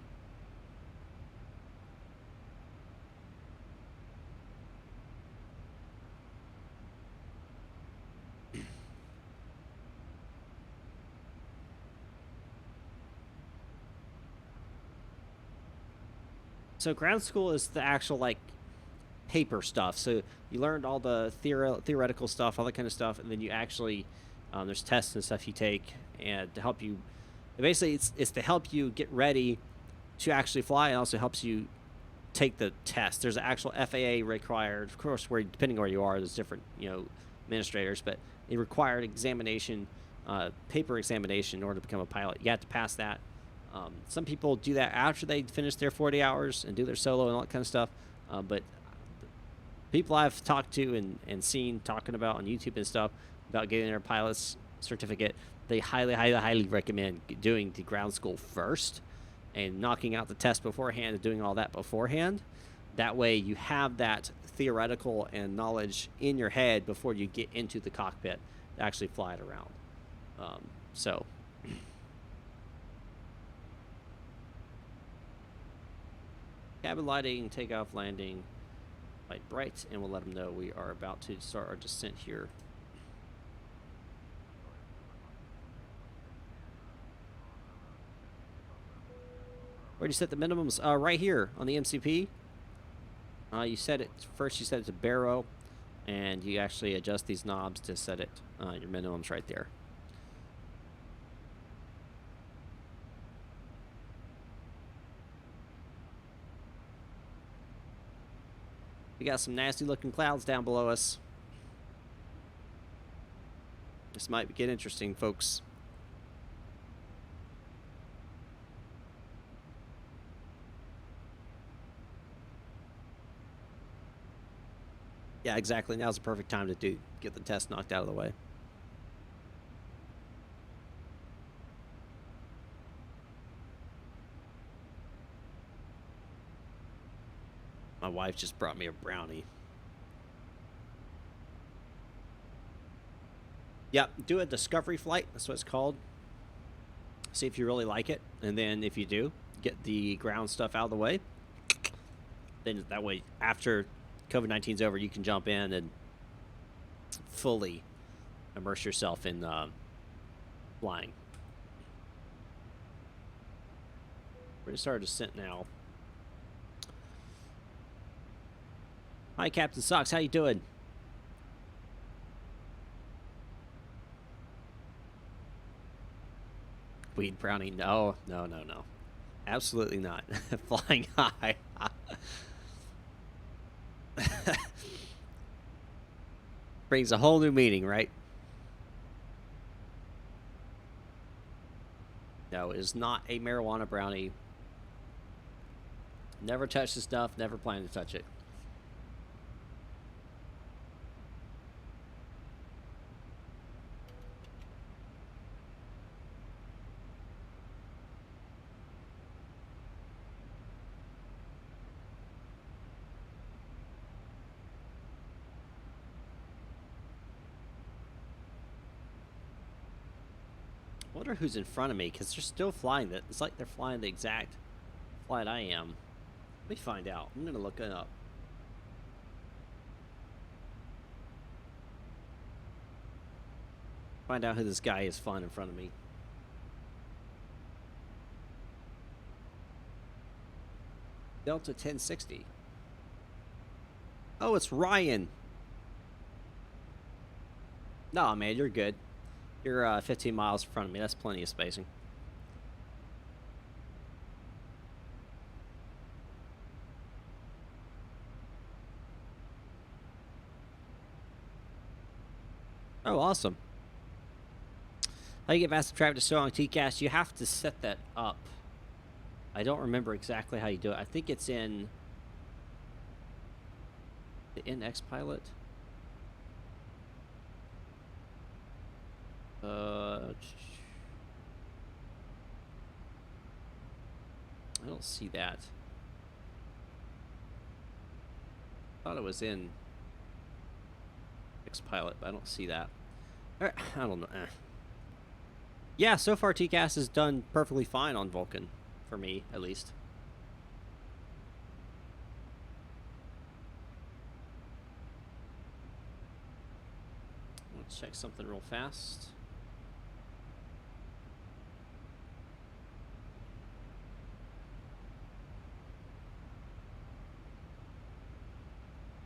So ground school is the actual, like, paper stuff. So you learned all the theoretical stuff, all that kind of stuff, and then you actually, there's tests and stuff you take and to help you. Basically, it's to help you get ready to actually fly, and also helps you take the test. There's an actual FAA required, of course, where depending on where you are, there's different, you know, administrators, but a required examination, paper examination in order to become a pilot. You have to pass that. Some people do that after they finish their 40 hours and do their solo and all that kind of stuff. But people I've talked to and seen talking about on YouTube and stuff about getting their pilot's certificate, they highly recommend doing the ground school first and knocking out the test beforehand and doing all that beforehand. That way you have that theoretical and knowledge in your head before you get into the cockpit to actually fly it around. So cabin lighting, takeoff, landing, light bright, and we'll let them know we are about to start our descent here. Where do you set the minimums? Right here on the MCP. You set it first. You set it to baro, and you actually adjust these knobs to set it your minimums right there. We got some nasty looking clouds down below us. This might get interesting, folks. Yeah, exactly. Now's the perfect time to get the test knocked out of the way. My wife just brought me a brownie. Yep, do a discovery flight. That's what it's called. See if you really like it. And then if you do, get the ground stuff out of the way. Then that way, after COVID-19's over, you can jump in and fully immerse yourself in flying. We're going to start a descent now. Hi, Captain Socks. How you doing? Weed brownie? No. Absolutely not. Flying high. Brings a whole new meaning, right? No, it is not a marijuana brownie. Never touched the stuff, never plan to touch it. I wonder who's in front of me, because they're still flying that. It's like they're flying the exact flight I am. Let me find out. I'm going to look it up. Find out who this guy is flying in front of me. Delta 1060. Oh, it's Ryan. No, man, you're good. You're 15 miles in front of me. That's plenty of spacing. Oh, awesome. How you get VATSIM traffic to show on TCAS? You have to set that up. I don't remember exactly how you do it. I think it's in the NX pilot. I don't see that. Thought it was in X-Pilot, but I don't see that. I don't know. Yeah, so far TCAS has done perfectly fine on Vulkan, for me at least. Let's check something real fast.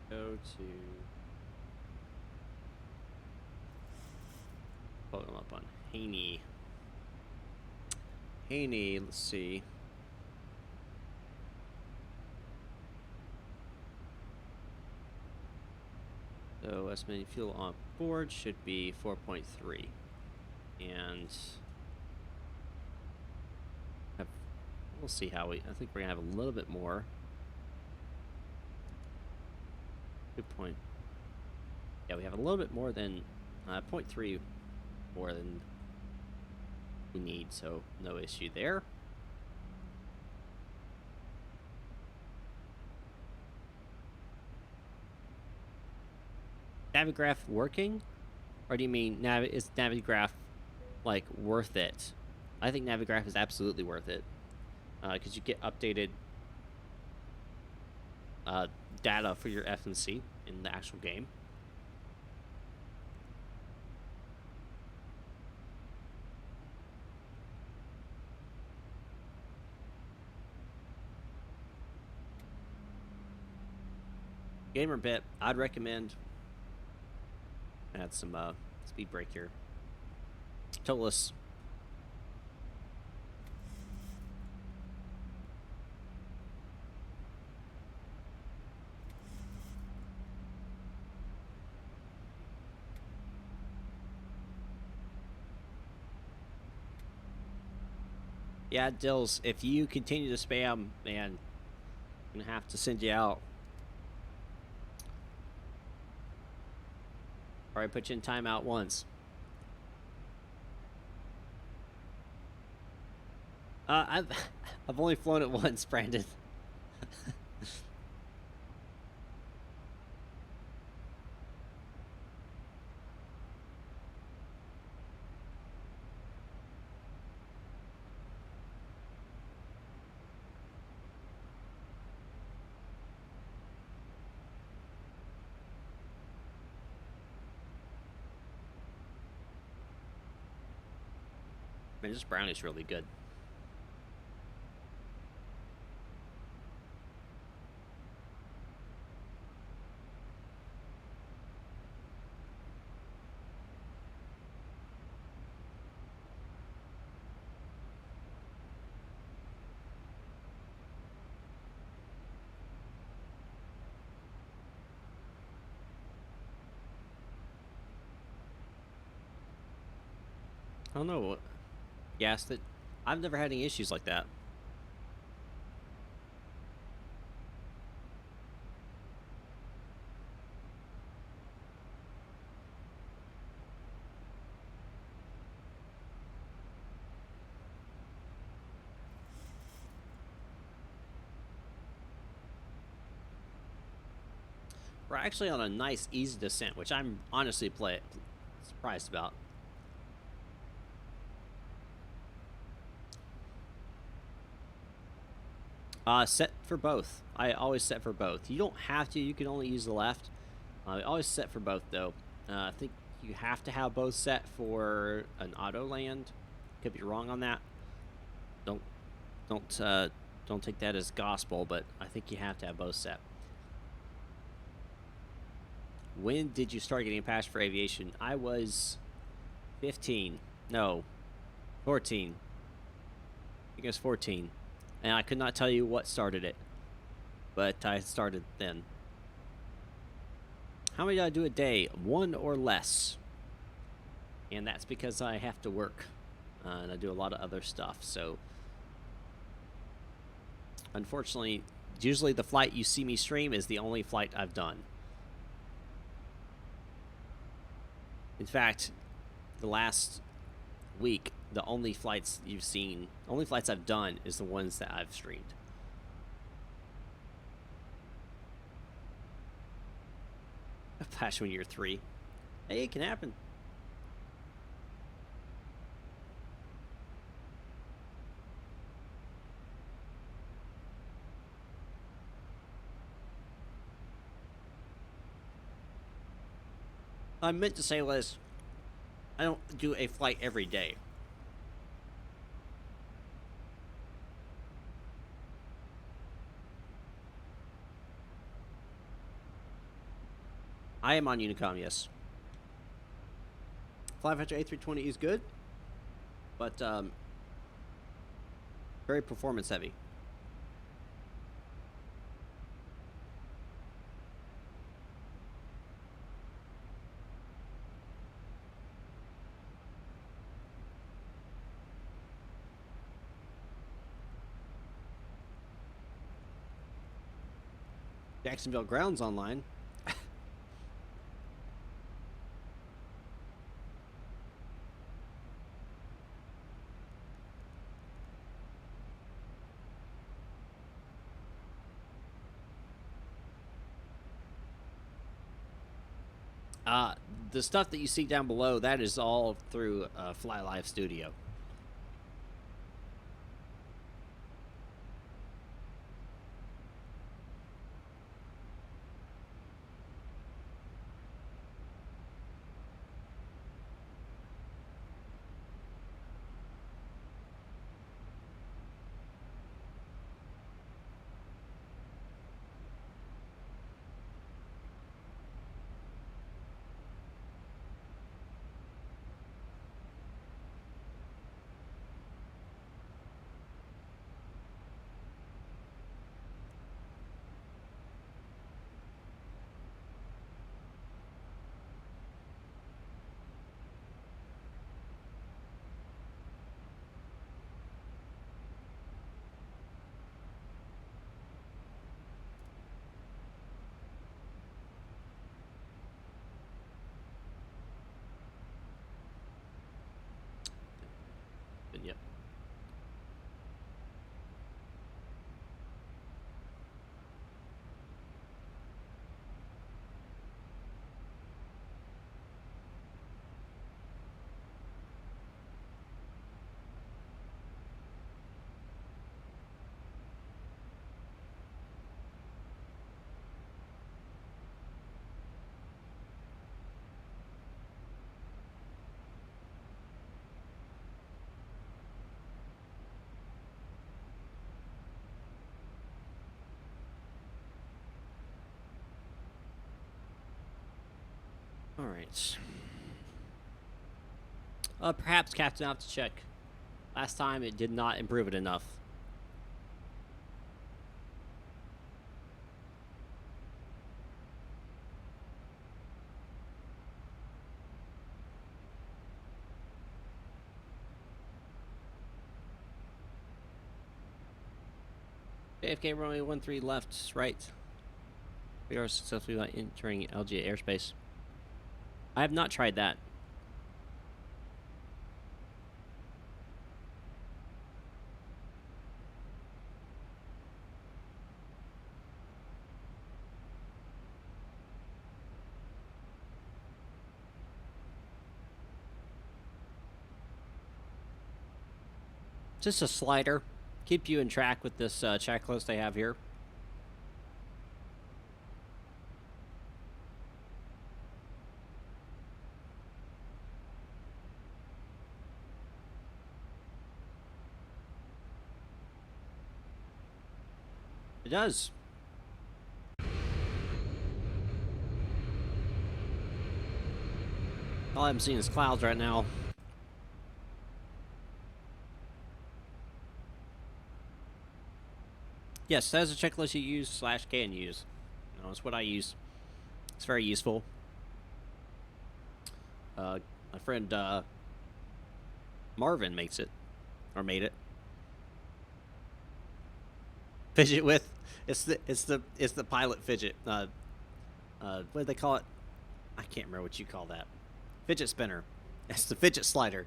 Go to pull them up on Haney. Let's see. So estimated fuel on board should be 4.3, and we'll see how I think we're gonna have a little bit more. Good point. Yeah, we have a little bit more than 0.3 more than we need, so no issue there. Navigraph working? Or do you mean is Navigraph like worth it? I think Navigraph is absolutely worth it, because you get updated data for your FNC in the actual game. Gamer bit, I'd recommend add some speed brake here. Totalless. Yeah, Dills, if you continue to spam, man, I'm gonna have to send you out. Or I put you in timeout once. I've only flown it once, Brandon. And this brownie's really good. I don't know what gas that I've never had any issues like that. We're actually on a nice easy descent, which I'm honestly surprised about. Set for both. I always set for both. You don't have to. You can only use the left. I always set for both, though. I think you have to have both set for an auto land. Could be wrong on that. Don't take that as gospel, but I think you have to have both set. When did you start getting a passion for aviation? I was 15. No, 14. I think it was 14. And I could not tell you what started it, but I started then. How many do I do a day? 1 or less. And that's because I have to work. And I do a lot of other stuff. So, unfortunately, usually the flight you see me stream is the only flight I've done. In fact, the last week, the only flights you've seen, only flights I've done is the ones that I've streamed. Flash when you're 3. Hey, it can happen. I meant to say, Liz, I don't do a flight every day. I am on Unicom, yes. 500 A320 is good, but very performance heavy. Jacksonville grounds online. The stuff that you see down below, that is all through Fly Live Studio. Alright. Perhaps Captain, I'll have to check. Last time it did not improve it enough. JFK runway 13 left, right. We are successfully entering LGA airspace. I have not tried that. Just a slider. Keep you in track with this checklist they have here. It does. All I'm seeing is clouds right now. Yes, that is a checklist you use / can use. You know, it's what I use. It's very useful. My friend Marvin makes it, or made it. Fidget with, it's the pilot fidget. What do they call it? I can't remember what you call that. Fidget spinner. It's the fidget slider.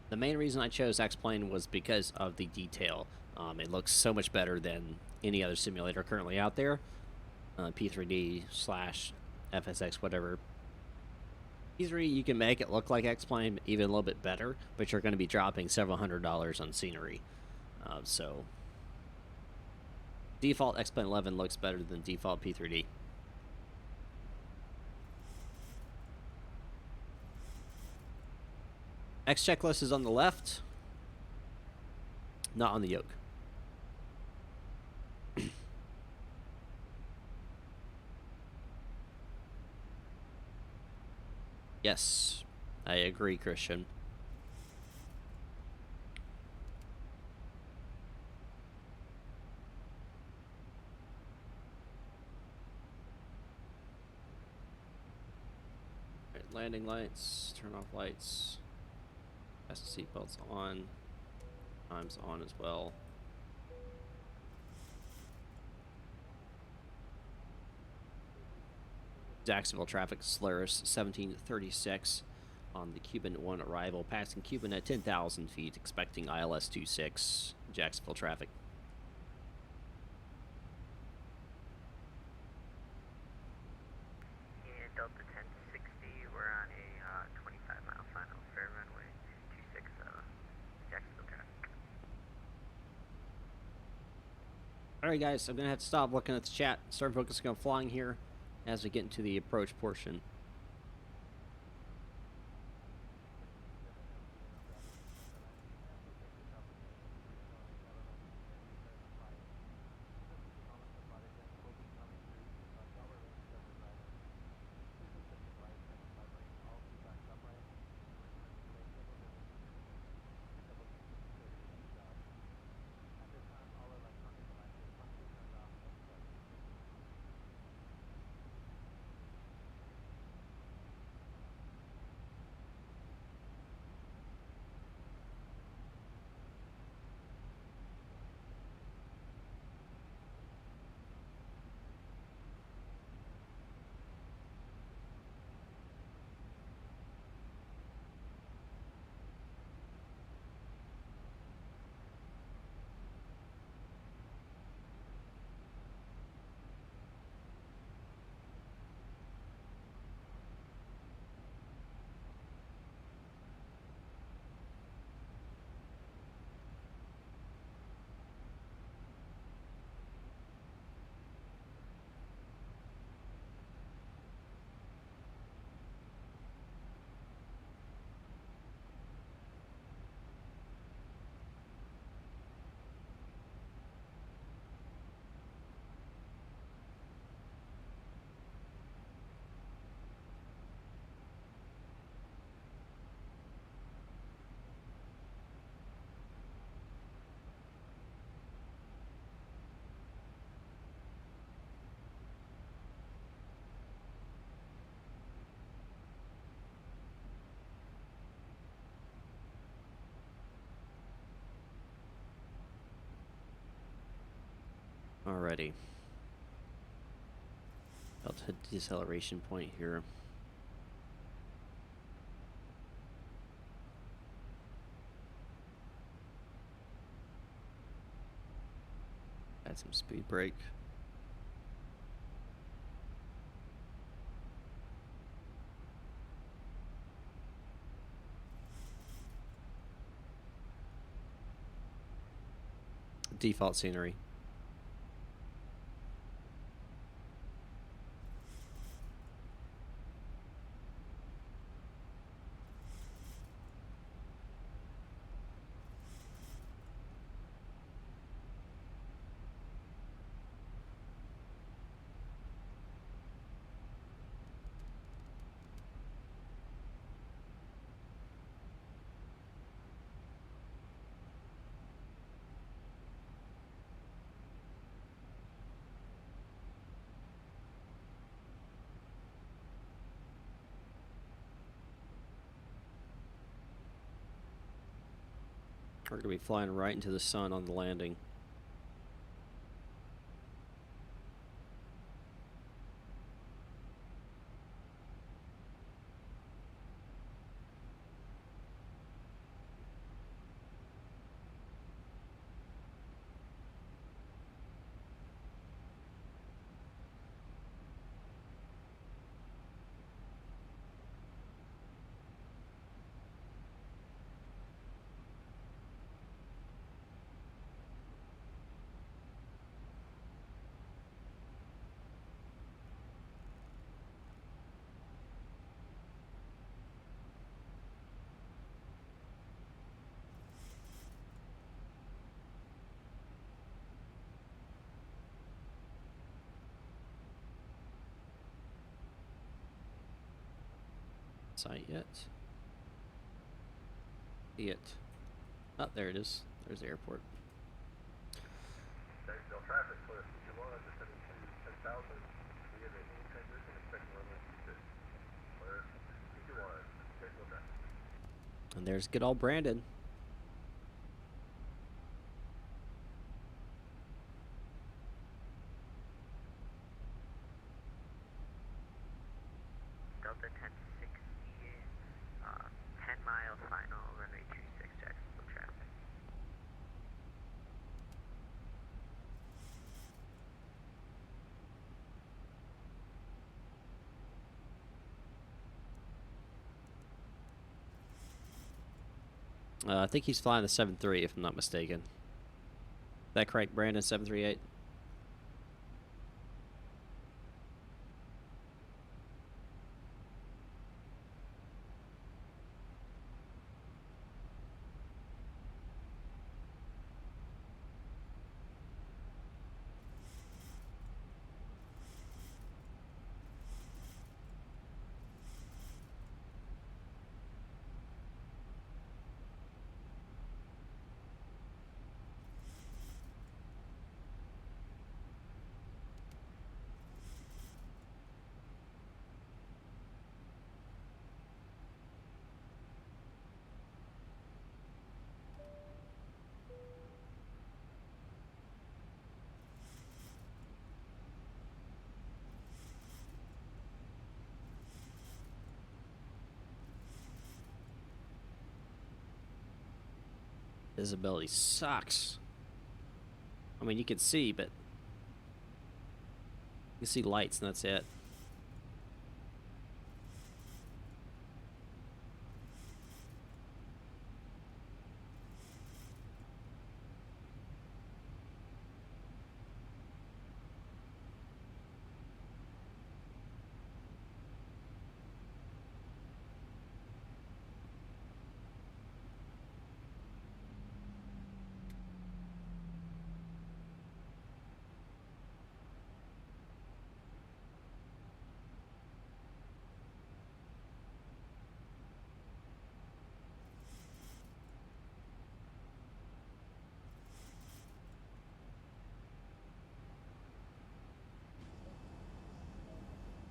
The main reason I chose X-Plane was because of the detail. It looks so much better than any other simulator currently out there. P3D / FSX, whatever. P3, you can make it look like X-Plane, even a little bit better, but you're going to be dropping several $100s on scenery. So, default X-Plane 11 looks better than default P3D. X checklist is on the left, not on the yoke. Yes, I agree, Christian. Right, landing lights, turn off lights. Best seatbelts on. Time's on as well. Jacksonville traffic, Solaris 1736 on the Cuban 1 arrival, passing Cuban at 10,000 feet, expecting ILS 26, Jacksonville traffic. Yeah, Delta 1060, we're on a 25-mile final fair runway 26, Jacksonville traffic. Alright guys, I'm going to have to stop looking at the chat, start focusing on flying here as we get into the approach portion. Alrighty. About to deceleration point here. Add some speed brake. Default scenery. We're going to be flying right into the sun on the landing. Sight yet? See it. Oh, there it is. There's the airport. Jacksonville traffic, clear CG1, descending to 10,000. We have a new transition, expecting runway 26. Clear CG1, Jacksonville traffic. And there's good old Brandon. Delta 1060, 10 miles final, runway 26, Jacksonville traffic. I think he's flying the 7-3, if I'm not mistaken. Is that correct, Brandon? 738? Visibility sucks. I mean, you can see, but you can see lights and that's it.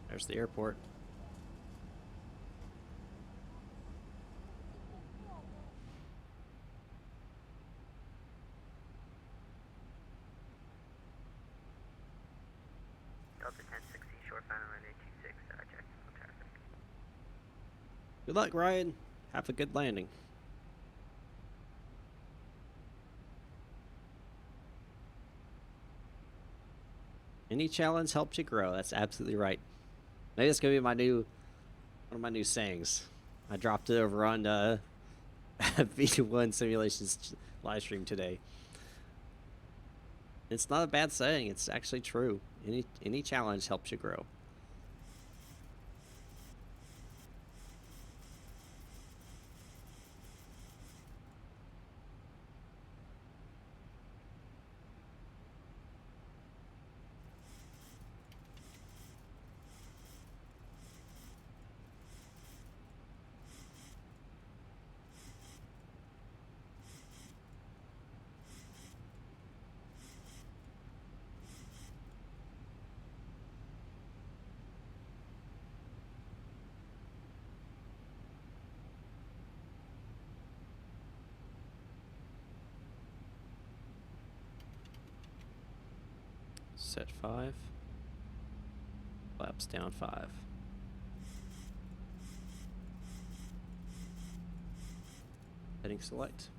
There's the airport. Good luck, Ryan. Have a good landing. Any challenge helps you grow. That's absolutely right. Maybe it's gonna be one of my new sayings. I dropped it over on V1 Simulations live stream today. It's not a bad saying. It's actually true. Any challenge helps you grow. Set 5. Flaps down 5. Heading select.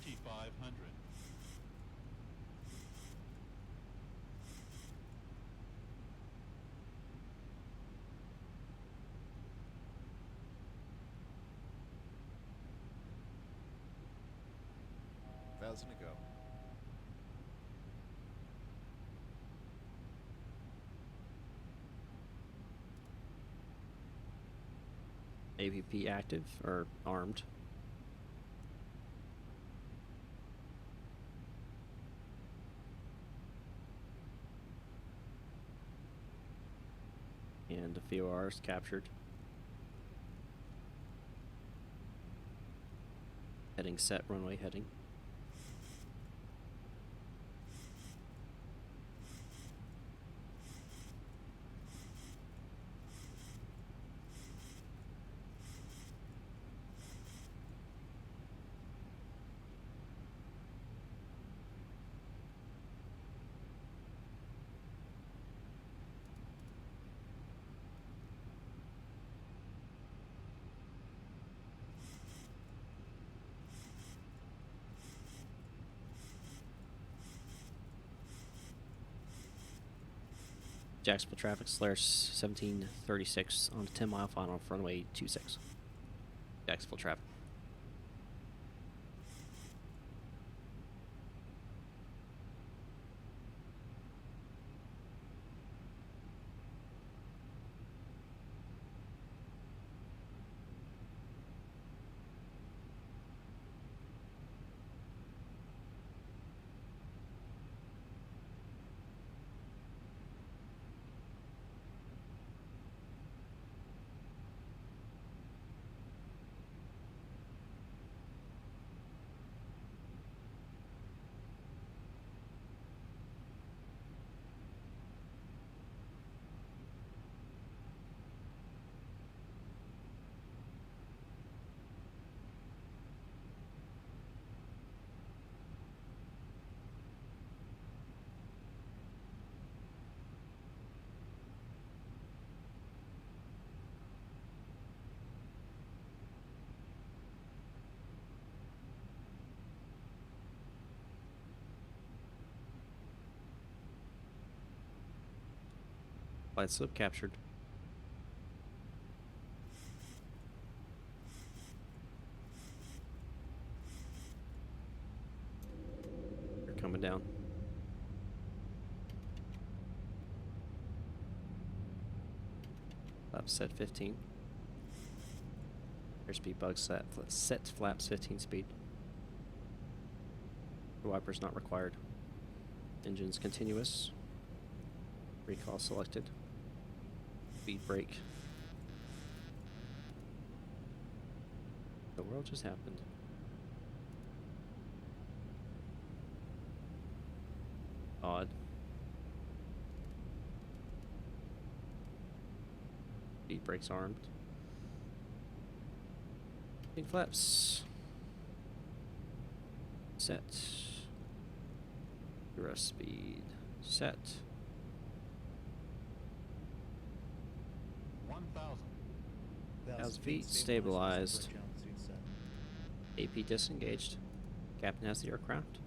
$2,500. $1,000 to go. AVP active or armed. And the VOR is captured. Heading set, runway heading. Jacksonville traffic, Solaris 1736 on 10-mile final, runway 26. Jacksonville traffic. Flight slip captured. coming down. Flaps set 15. Airspeed bug set flaps 15 speed. Wipers not required. Engines continuous. Recall selected. Speed brake. The world just happened. Odd. Speed brakes armed. Big flaps. Set. Thrust speed. Set. 1,000 feet stabilized. AP disengaged. Captain has the aircraft.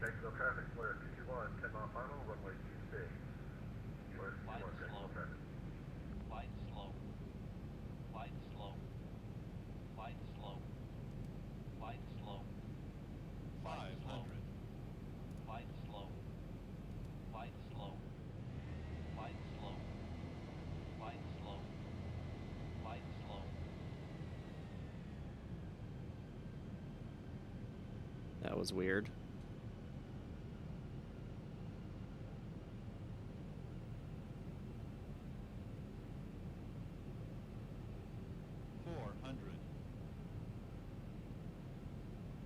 Jacksonville traffic, Flare 221, 10 mile final, runway 26. Flare 221, Jacksonville traffic. Flight slow. Flight slow. Flight slow. Flight slow. 500. Flight slow. Flight slow. Flight slow. Flight slow. Flight slow. That was weird.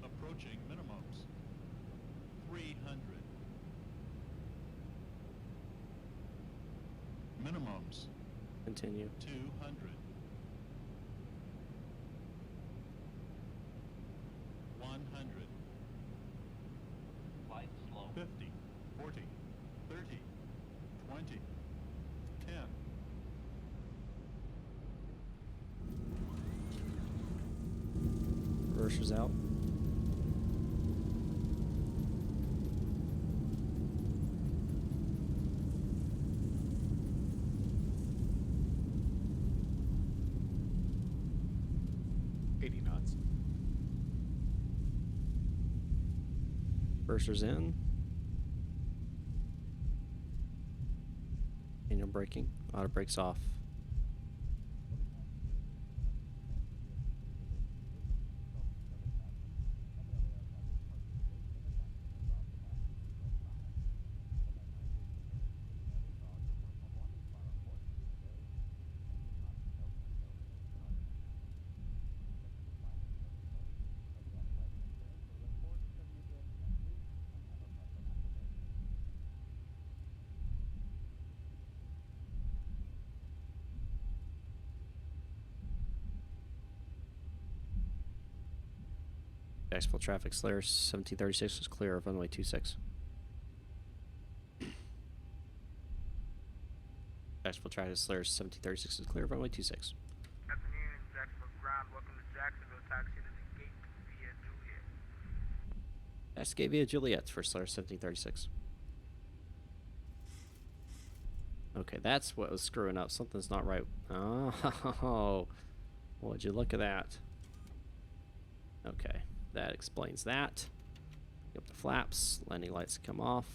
Approaching minimums. 300. Minimums. Continue. 200. 100. Flight slow. 50. 40. 30. 20. 10. Reversers out. Reversers in. Manual braking. Auto brakes off. Jacksonville traffic, Solaris 1736 is clear of runway 26. Jacksonville traffic, Solaris 1736 is clear of runway 26. Afternoon, Jacksonville ground. Welcome to Jacksonville. Taxi to the gate via Juliet. That's gate via Juliet for Solaris 1736. Okay, that's what was screwing up. Something's not right. Oh, would you look at that? Okay. That explains that. Pick up the flaps. Landing lights come off.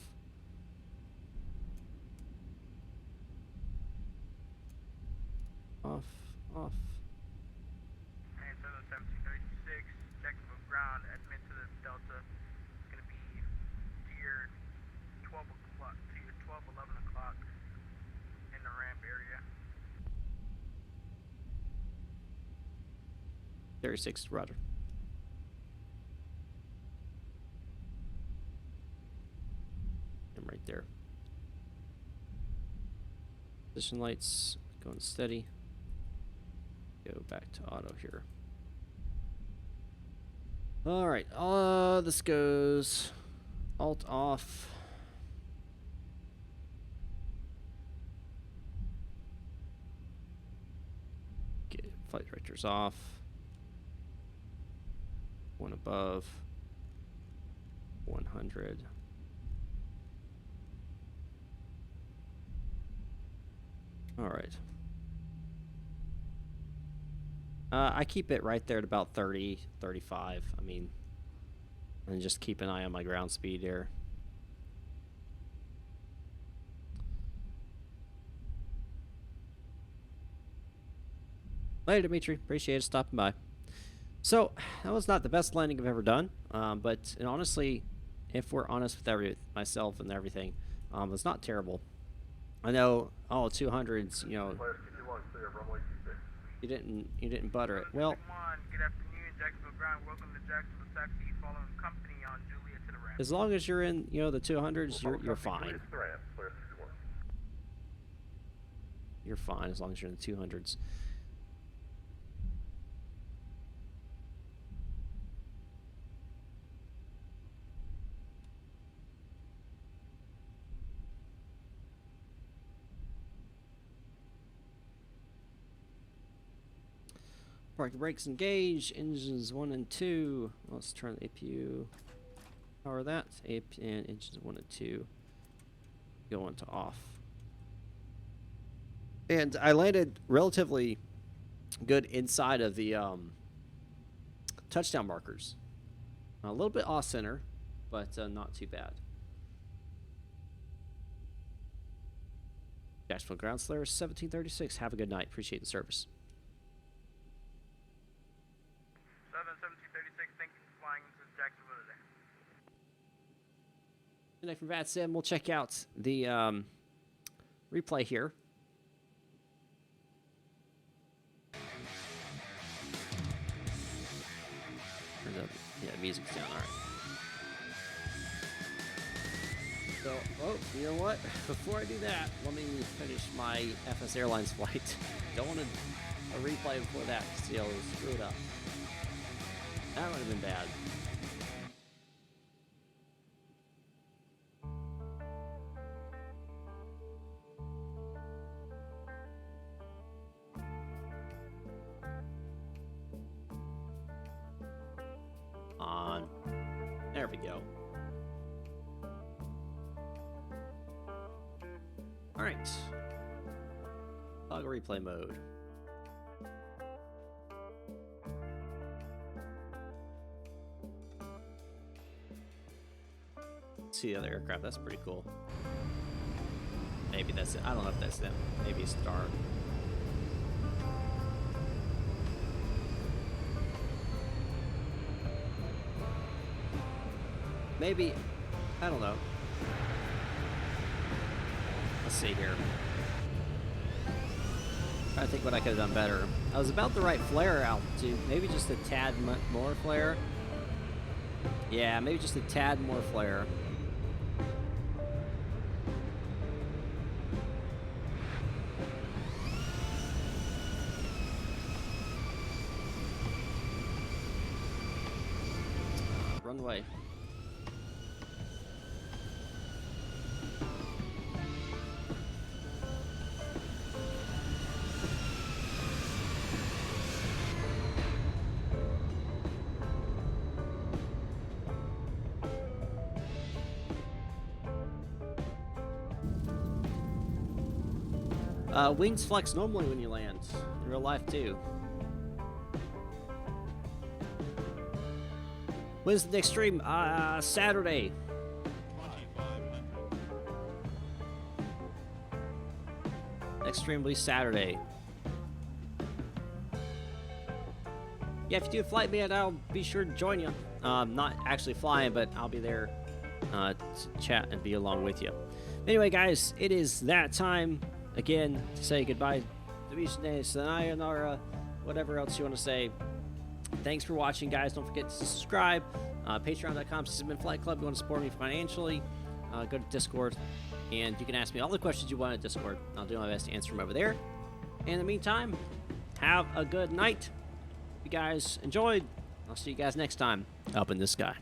Off. Off. And so 1736, Jacksonville ground, admit to the Delta. It's going to be to your 12 o'clock, to your 12, 11 o'clock in the ramp area. 36, roger. Right there. Position lights going steady. Go back to auto here. All right. This goes alt off. Get flight directors off. One above. 100. All right. I keep it right there at about 30, 35. I mean, And just keep an eye on my ground speed here. Later, Dimitri. Appreciate it stopping by. So, that was not the best landing I've ever done. But and honestly, if we're honest with myself and everything, it's not terrible. I know all 200s, you know, Flight 221, clear of runway 26. you didn't butter it. Well, Good afternoon, Jacksonville ground. Welcome to Jacksonville taxi, following company on Julia to the ramp. as long as you're in, you know, the 200s, you're fine. Julia to the ramp, clear 61. You're fine as long as you're in the 200s. Park brakes engaged, engines 1 and 2. Let's turn the APU. Power that. And engines 1 and 2 go into off. And I landed relatively good inside of the touchdown markers. A little bit off center, but not too bad. Jacksonville Ground Solaris 1736. Have a good night. Appreciate the service. 1736, thank you for flying into Jacksonville today. Good night from VATSIM. We'll check out the replay here. Yeah, music's down. All right. So, oh, you know what? Before I do that, let me finish my FS Airlines flight. Don't want a replay before that. See, I was screwed up. That would have been bad. On. There we go. All right. Toggle replay mode. See the other aircraft. That's pretty cool. Maybe that's it. I don't know if that's them. Maybe it's Star. Maybe, I don't know. Let's see here. Trying to think what I could have done better. I was about the right flare altitude. Maybe just a tad more flare. Yeah, maybe just a tad more flare. Runway. Wings flex normally when you land, in real life too. When's the next stream? Saturday. 2500. Next stream will be Saturday. Yeah, if you do a flight, man, I'll be sure to join you. Not actually flying, but I'll be there to chat and be along with you. Anyway, guys, it is that time again to say goodbye to Sayonara, whatever else you want to say. Thanks for watching, guys. Don't forget to subscribe. Patreon.com/Flight Club. You want to support me financially, go to Discord, and you can ask me all the questions you want at Discord. I'll do my best to answer them over there. In the meantime, have a good night. If you guys enjoyed, I'll see you guys next time up in the sky.